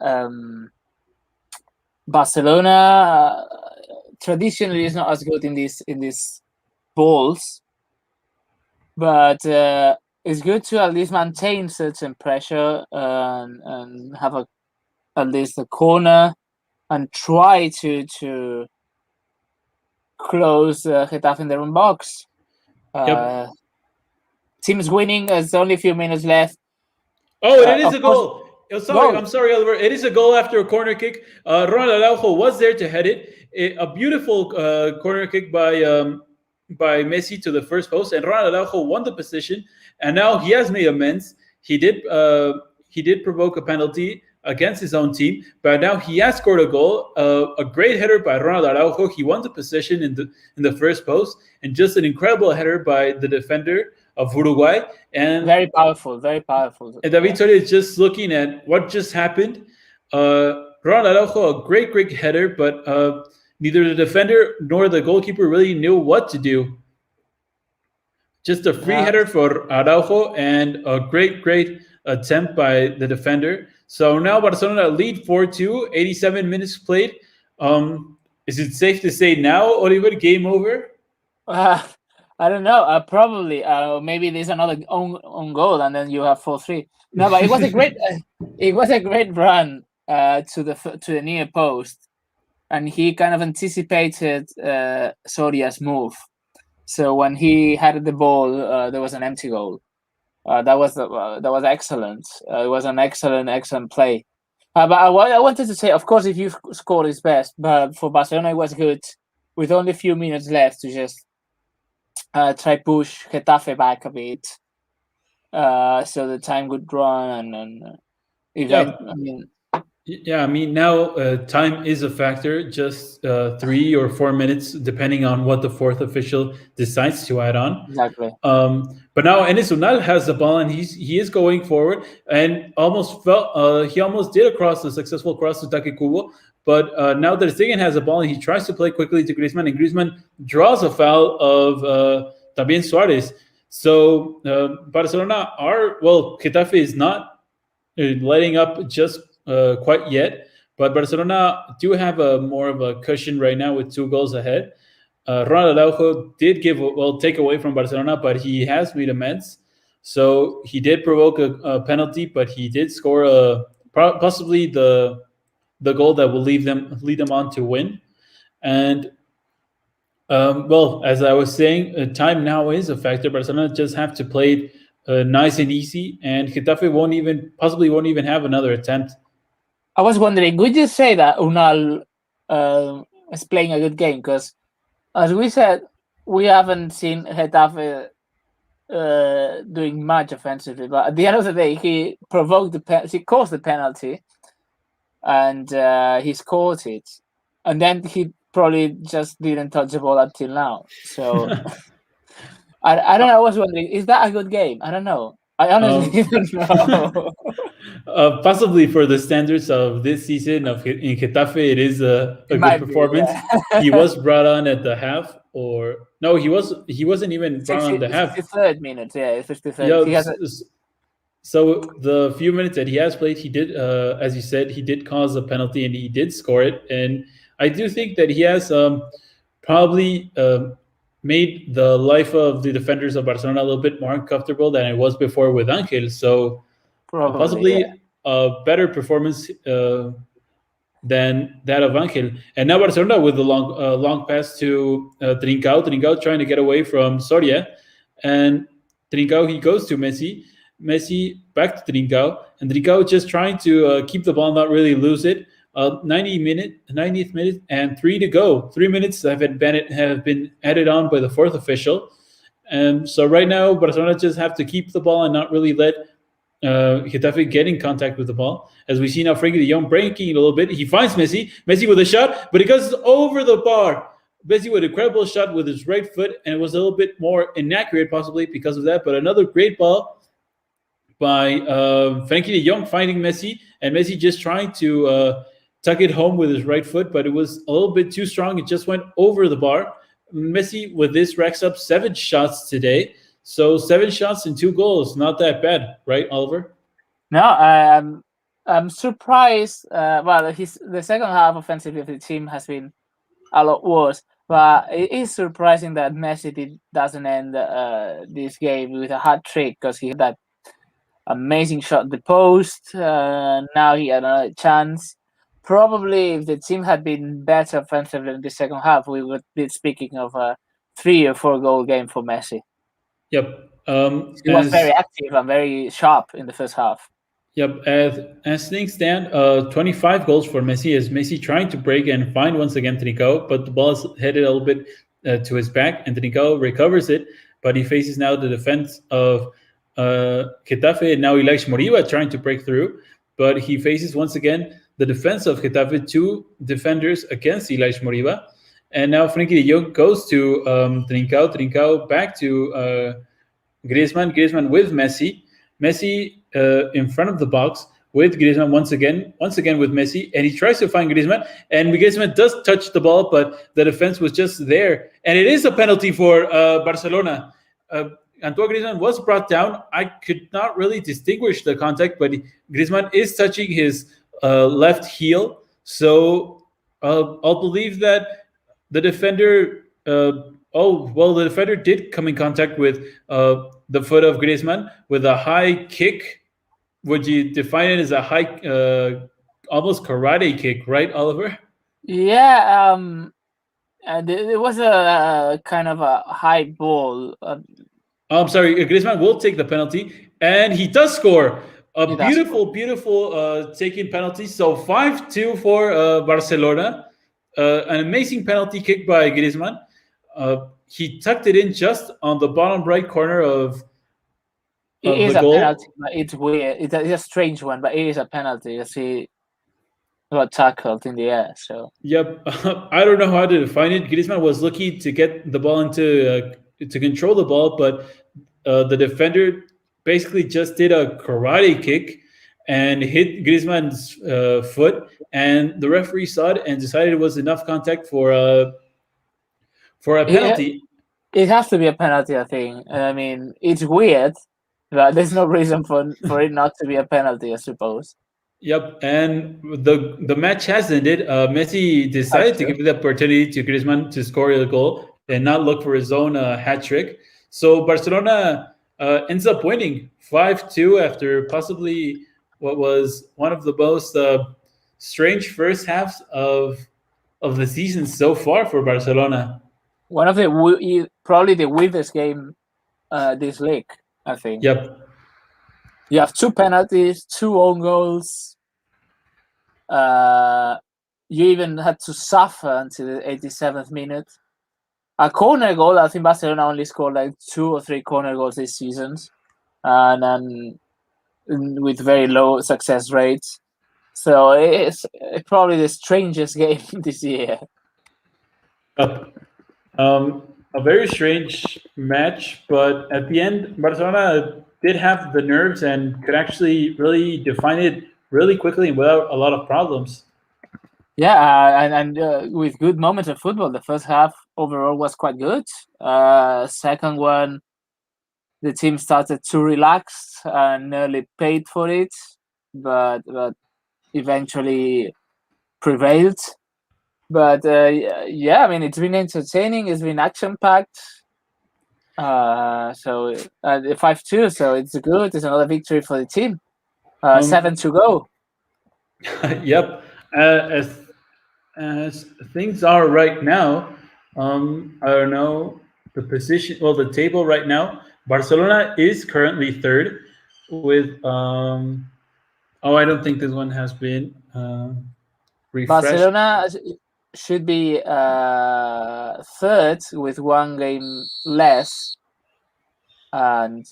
Barcelona traditionally is not as good in these balls. But it's good to at least maintain certain pressure and have at least a corner and try to close Getafe in their own box. Team's winning. There's only a few minutes left. Oh, it is a goal. I'm sorry, Oliver. It is a goal after a corner kick. Ronald Araujo was there to head it. A beautiful corner kick by Messi to the first post, and Ronald Araujo won the position, and now he has made amends. He did provoke a penalty, against his own team. But now he has scored a goal, a great header by Ronald Araujo. He won the possession in the first post, and just an incredible header by the defender of Uruguay. And very powerful, very powerful. And David Soria is just looking at what just happened. Ronald Araujo, a great header, but neither the defender nor the goalkeeper really knew what to do. Just a free header for Araujo and a great attempt by the defender. So now Barcelona lead 4-2, 87 minutes played. Is it safe to say now, Oliver, game over? I don't know. Probably. Maybe there's another own goal, and then you have 4-3. No, but it was a great. It was a great run to the near post, and he kind of anticipated Soria's move. So when he had the ball, there was an empty goal. That was excellent. It was an excellent play. But I wanted to say, of course, if you scored is best, but for Barcelona it was good with only a few minutes left to just try push Getafe back a bit, so the time would run and I mean, now time is a factor, just 3 or 4 minutes, depending on what the fourth official decides to add on. Exactly. But now Enes Unal has the ball, and he is going forward, and he almost did a successful cross to Take Kubo. But now Ter Stegen has the ball, and he tries to play quickly to Griezmann, and Griezmann draws a foul of también Suarez. So Getafe is not letting up just quite yet, but Barcelona do have more of a cushion right now with 2 goals ahead. Ronald Araujo did take away from Barcelona, but he has made amends. So he did provoke a penalty, but he did score possibly the goal that will lead them on to win. And as I was saying, time now is a factor. Barcelona just have to play it nice and easy, and Getafe won't even have another attempt. I was wondering, would you say that Unal is playing a good game? Because, as we said, we haven't seen Getafe doing much offensively. But at the end of the day, he caused the penalty, and he scored it. And then he probably just didn't touch the ball until now. So, I don't know. I was wondering, is that a good game? I don't know. I honestly don't know. Possibly for the standards of this season in Getafe, it is a good performance. Yeah. He was brought on at the half, or no, he wasn't even brought on the half. 53rd minute, yeah, 53rd. Yeah, so the few minutes that he has played, he did, as you said, he did cause a penalty and he did score it. And I do think that he has probably made the life of the defenders of Barcelona a little bit more uncomfortable than it was before with Angel. So possibly a better performance than that of Angel. And now Barcelona with the long pass to Trincao. Trincao trying to get away from Soria. And Trincao, he goes to Messi. Messi back to Trincao. And Trincao just trying to keep the ball, not really lose it. 90th minute, and 3 to go. 3 minutes have been added on by the fourth official. And so right now, Barcelona just have to keep the ball and not really let Getafe get in contact with the ball. As we see now, Frenkie de Jong breaking it a little bit. He finds Messi. Messi with a shot, but it goes over the bar. Messi with an incredible shot with his right foot, and it was a little bit more inaccurate possibly because of that. But another great ball by Frenkie de Jong finding Messi, and Messi just trying to tuck it home with his right foot, but it was a little bit too strong. It just went over the bar. Messi with this racks up 7 shots today. So 7 shots and 2 goals, not that bad, right, Oliver? No, I'm surprised. The second half offensively of the team has been a lot worse. But it is surprising that Messi doesn't end this game with a hat trick, because he had that amazing shot at the post. Now he had another chance. Probably if the team had been better offensively in the second half, we would be speaking of a 3 or 4 goal game for Messi. Yep. He was very active and very sharp in the first half. Yep. As things stand, 25 goals for Messi, as Messi trying to break and find once again Trincao, but the ball is headed a little bit to his back, and Trincao recovers it, but he faces now the defense of Getafe, and now Ilaix Moriba trying to break through. but he faces once again the defense of Getafe, two defenders against Elias Moriba. And now Frankie de Jong goes to Trincao back to Griezmann with Messi in front of the box with Griezmann once again with Messi, and he tries to find Griezmann, and Griezmann does touch the ball, but the defense was just there, and it is a penalty for Barcelona. Antoine Griezmann was brought down. I could not really distinguish the contact, but Griezmann is touching his left heel, so I'll believe that the defender. The defender did come in contact with the foot of Griezmann with a high kick. Would you define it as a high, almost karate kick, right, Oliver? Yeah, and it was a kind of a high ball. I'm sorry, Griezmann will take the penalty, and he does score. A beautiful taking penalty. So 5-2 for Barcelona. An amazing penalty kick by Griezmann. He tucked it in just on the bottom right corner of it is the a goal. penalty, but it's weird. It's a strange one, but it is a penalty. You see, got tackled in the air. So yep, I don't know how to define it. Griezmann was lucky to get the ball into to control the ball, but the defender basically just did a karate kick and hit Griezmann's foot, and the referee saw it and decided it was enough contact for a penalty. It has to be a penalty, I think. I mean, it's weird, but there's no reason for it not to be a penalty, I suppose. Yep, and the match has ended. Messi decided to give the opportunity to Griezmann to score the goal and not look for his own hat trick. So Barcelona ends up winning 5-2 after possibly what was one of the most strange first halves of the season so far for Barcelona. One of the probably the weirdest game this league, I think. Yep. You have 2 penalties, 2 own goals. You even had to suffer until the 87th minute. A corner goal. I think Barcelona only scored like 2 or 3 corner goals this season, and with very low success rates. So it's probably the strangest game this year. A very strange match, but at the end, Barcelona did have the nerves and could actually really define it really quickly and without a lot of problems. Yeah, and with good moments of football. The first half overall was quite good. Second one, the team started to relax and nearly paid for it, but eventually prevailed. But yeah, I mean, it's been entertaining. It's been action-packed. So 5-2, so it's good. It's another victory for the team. 7 to go. Yep. As things are right now, I don't know the position. Well, the table right now, Barcelona is currently third with. I don't think this one has been refreshed. Barcelona should be third with 1 game less, and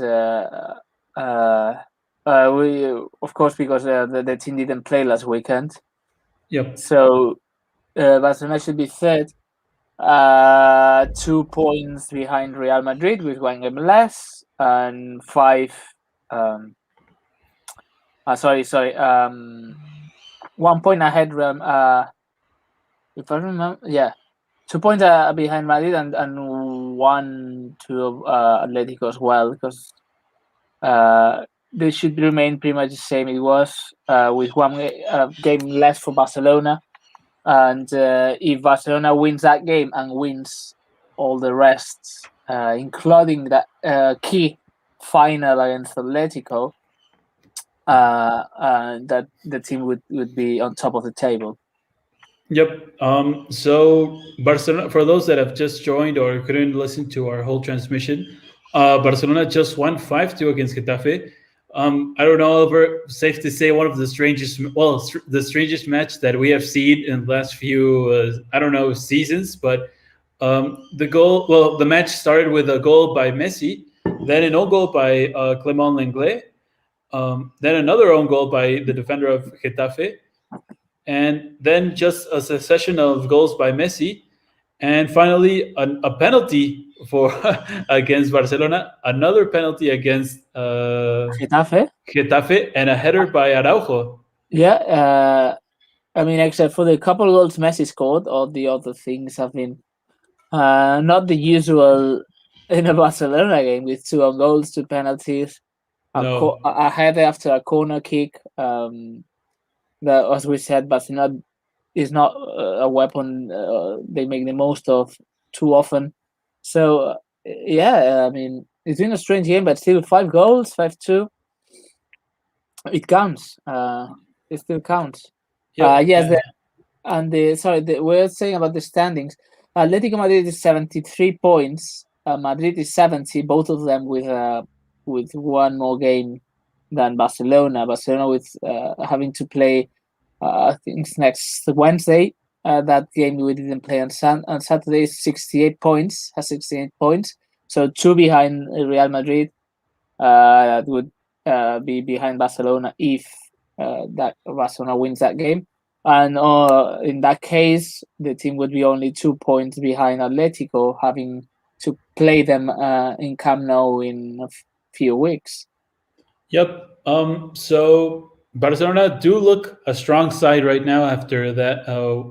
we, of course, because the team didn't play last weekend. Yep. So Barcelona should be third, 2 points behind Real Madrid with 1 game less, and 5. 1 point ahead. If I remember, 2 points behind Madrid and 1 to Atletico as well, because they should remain pretty much the same it was, with 1 game less for Barcelona. And if Barcelona wins that game and wins all the rest, including that key final against Atletico, that the team would be on top of the table. Yep. So Barcelona, for those that have just joined or couldn't listen to our whole transmission, Barcelona just won 5-2 against Getafe. I don't know, Oliver, safe to say one of the strangest, the strangest match that we have seen in the last few, seasons. But the match started with a goal by Messi, then an own goal by Clément Lenglet. then another own goal by the defender of Getafe, and then just a succession of goals by Messi, and finally a penalty for against Barcelona, another penalty against Getafe. Getafe, and a header by Araujo. Yeah, I mean, except for the couple of goals Messi scored, all the other things have been not the usual in a Barcelona game with 2 own goals, 2 penalties, No, a header after a corner kick. That, as we said, Barcelona is not a weapon they make the most of too often. So yeah, I mean, it's been a strange game, but still 5 goals, 5-2. It counts. It still counts. yep, Yes, we're saying about the standings. Atletico Madrid is 73 points. Madrid is 70. Both of them with 1 more game than Barcelona. Barcelona with having to play. I think it's next Wednesday. That game we didn't play on Saturday. 68 points. Has 68 points. So 2 behind Real Madrid. That would be behind Barcelona if that Barcelona wins that game. And in that case, the team would be only 2 points behind Atletico, having to play them in Camp Nou in a few weeks. yep. So Barcelona do look a strong side right now after that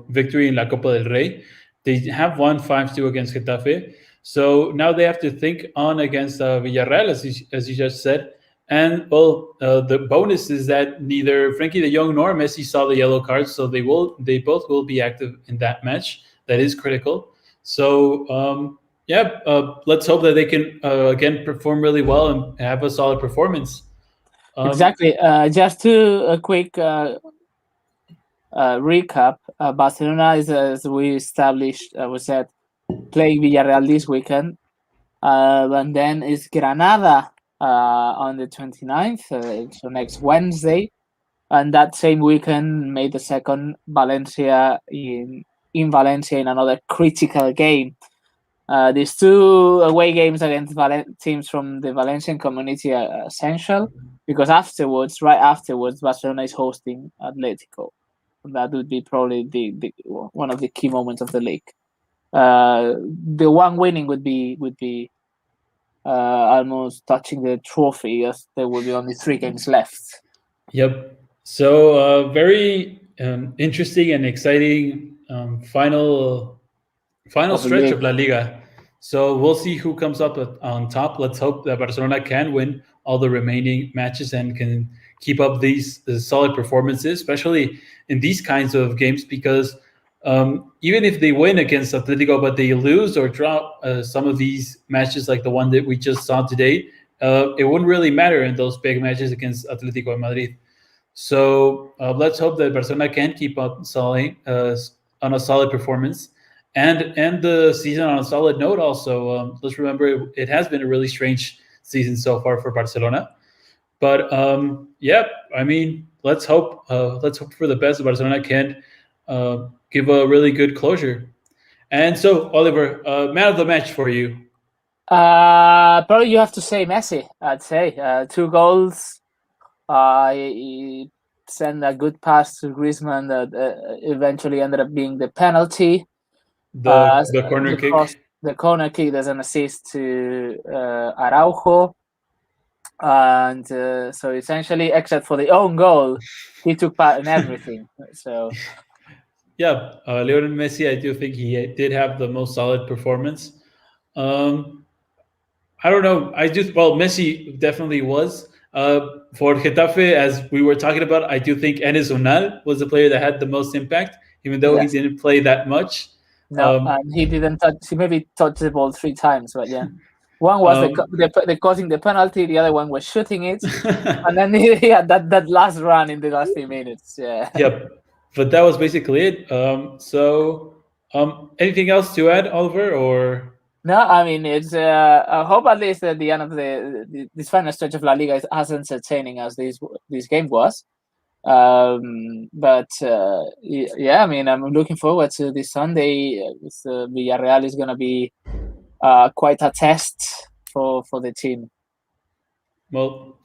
victory in La Copa del Rey. They have won 5-2 against Getafe. So now they have to think on against Villarreal, as you just said. And well, the bonus is that neither Frankie de Jong nor Messi saw the yellow cards, so they both will be active in that match. That is critical. So yeah, let's hope that they can again perform really well and have a solid performance. Exactly. Just to a quick recap, Barcelona is, as we established, we said, playing Villarreal this weekend. And then is Granada on the 29th, so next Wednesday. And that same weekend, May the 2nd, Valencia in Valencia in another critical game. These 2 away games against teams from the Valencian community are essential because right afterwards, Barcelona is hosting Atletico. That would be probably the one of the key moments of the league. The one winning would be almost touching the trophy, as there will be only 3 games left. Yep. So very interesting and exciting final Of the stretch league. of La Liga. So we'll see who comes up on top. Let's hope that Barcelona can win all the remaining matches and can keep up these solid performances, especially in these kinds of games, because even if they win against Atletico, but they lose or draw some of these matches, like the one that we just saw today, it wouldn't really matter in those big matches against Atletico and Madrid. So let's hope that Barcelona can keep up solid on a solid performance and end the season on a solid note. Also, let's remember it has been a really strange season so far for Barcelona. But yeah, I mean, let's hope for the best. Barcelona can give a really good closure. And so, Oliver, man of the match for you. Probably you have to say Messi. I'd say 2 goals. He sent a good pass to Griezmann that eventually ended up being the penalty. The corner kick. The corner kick. There's an assist to Araujo, and so essentially, except for the own goal, he took part in everything. So Yeah, Lionel Messi, I do think he did have the most solid performance. Um, I don't know. Well, Messi definitely was. For Getafe, as we were talking about, I do think Enes Unal was the player that had the most impact, even though he yes, didn't play that much. no, Um, and he didn't touch. He maybe touched the ball 3 times, but yeah. One was the causing the penalty. The other one was shooting it, and then he had that last run in the last few minutes. Yeah. yep. But that was basically it. Anything else to add, Oliver? Or No, I mean it's. I hope at least at the end of this final stretch of La Liga is as entertaining as this game was. But yeah, I mean I'm looking forward to this Sunday. Villarreal is going to be quite a test for the team. well,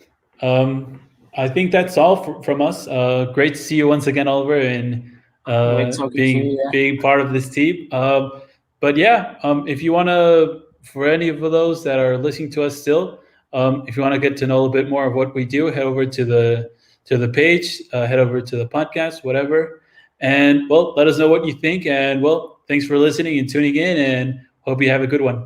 I think that's all from us. Great to see you once again, Oliver, and Great talking to you. being part of this team. But yeah, if you want to, for any of those that are listening to us still, if you want to get to know a little bit more of what we do, head over to the page, head over to the podcast, whatever, and well, let us know what you think. And well, thanks for listening and tuning in, and hope you have a good one.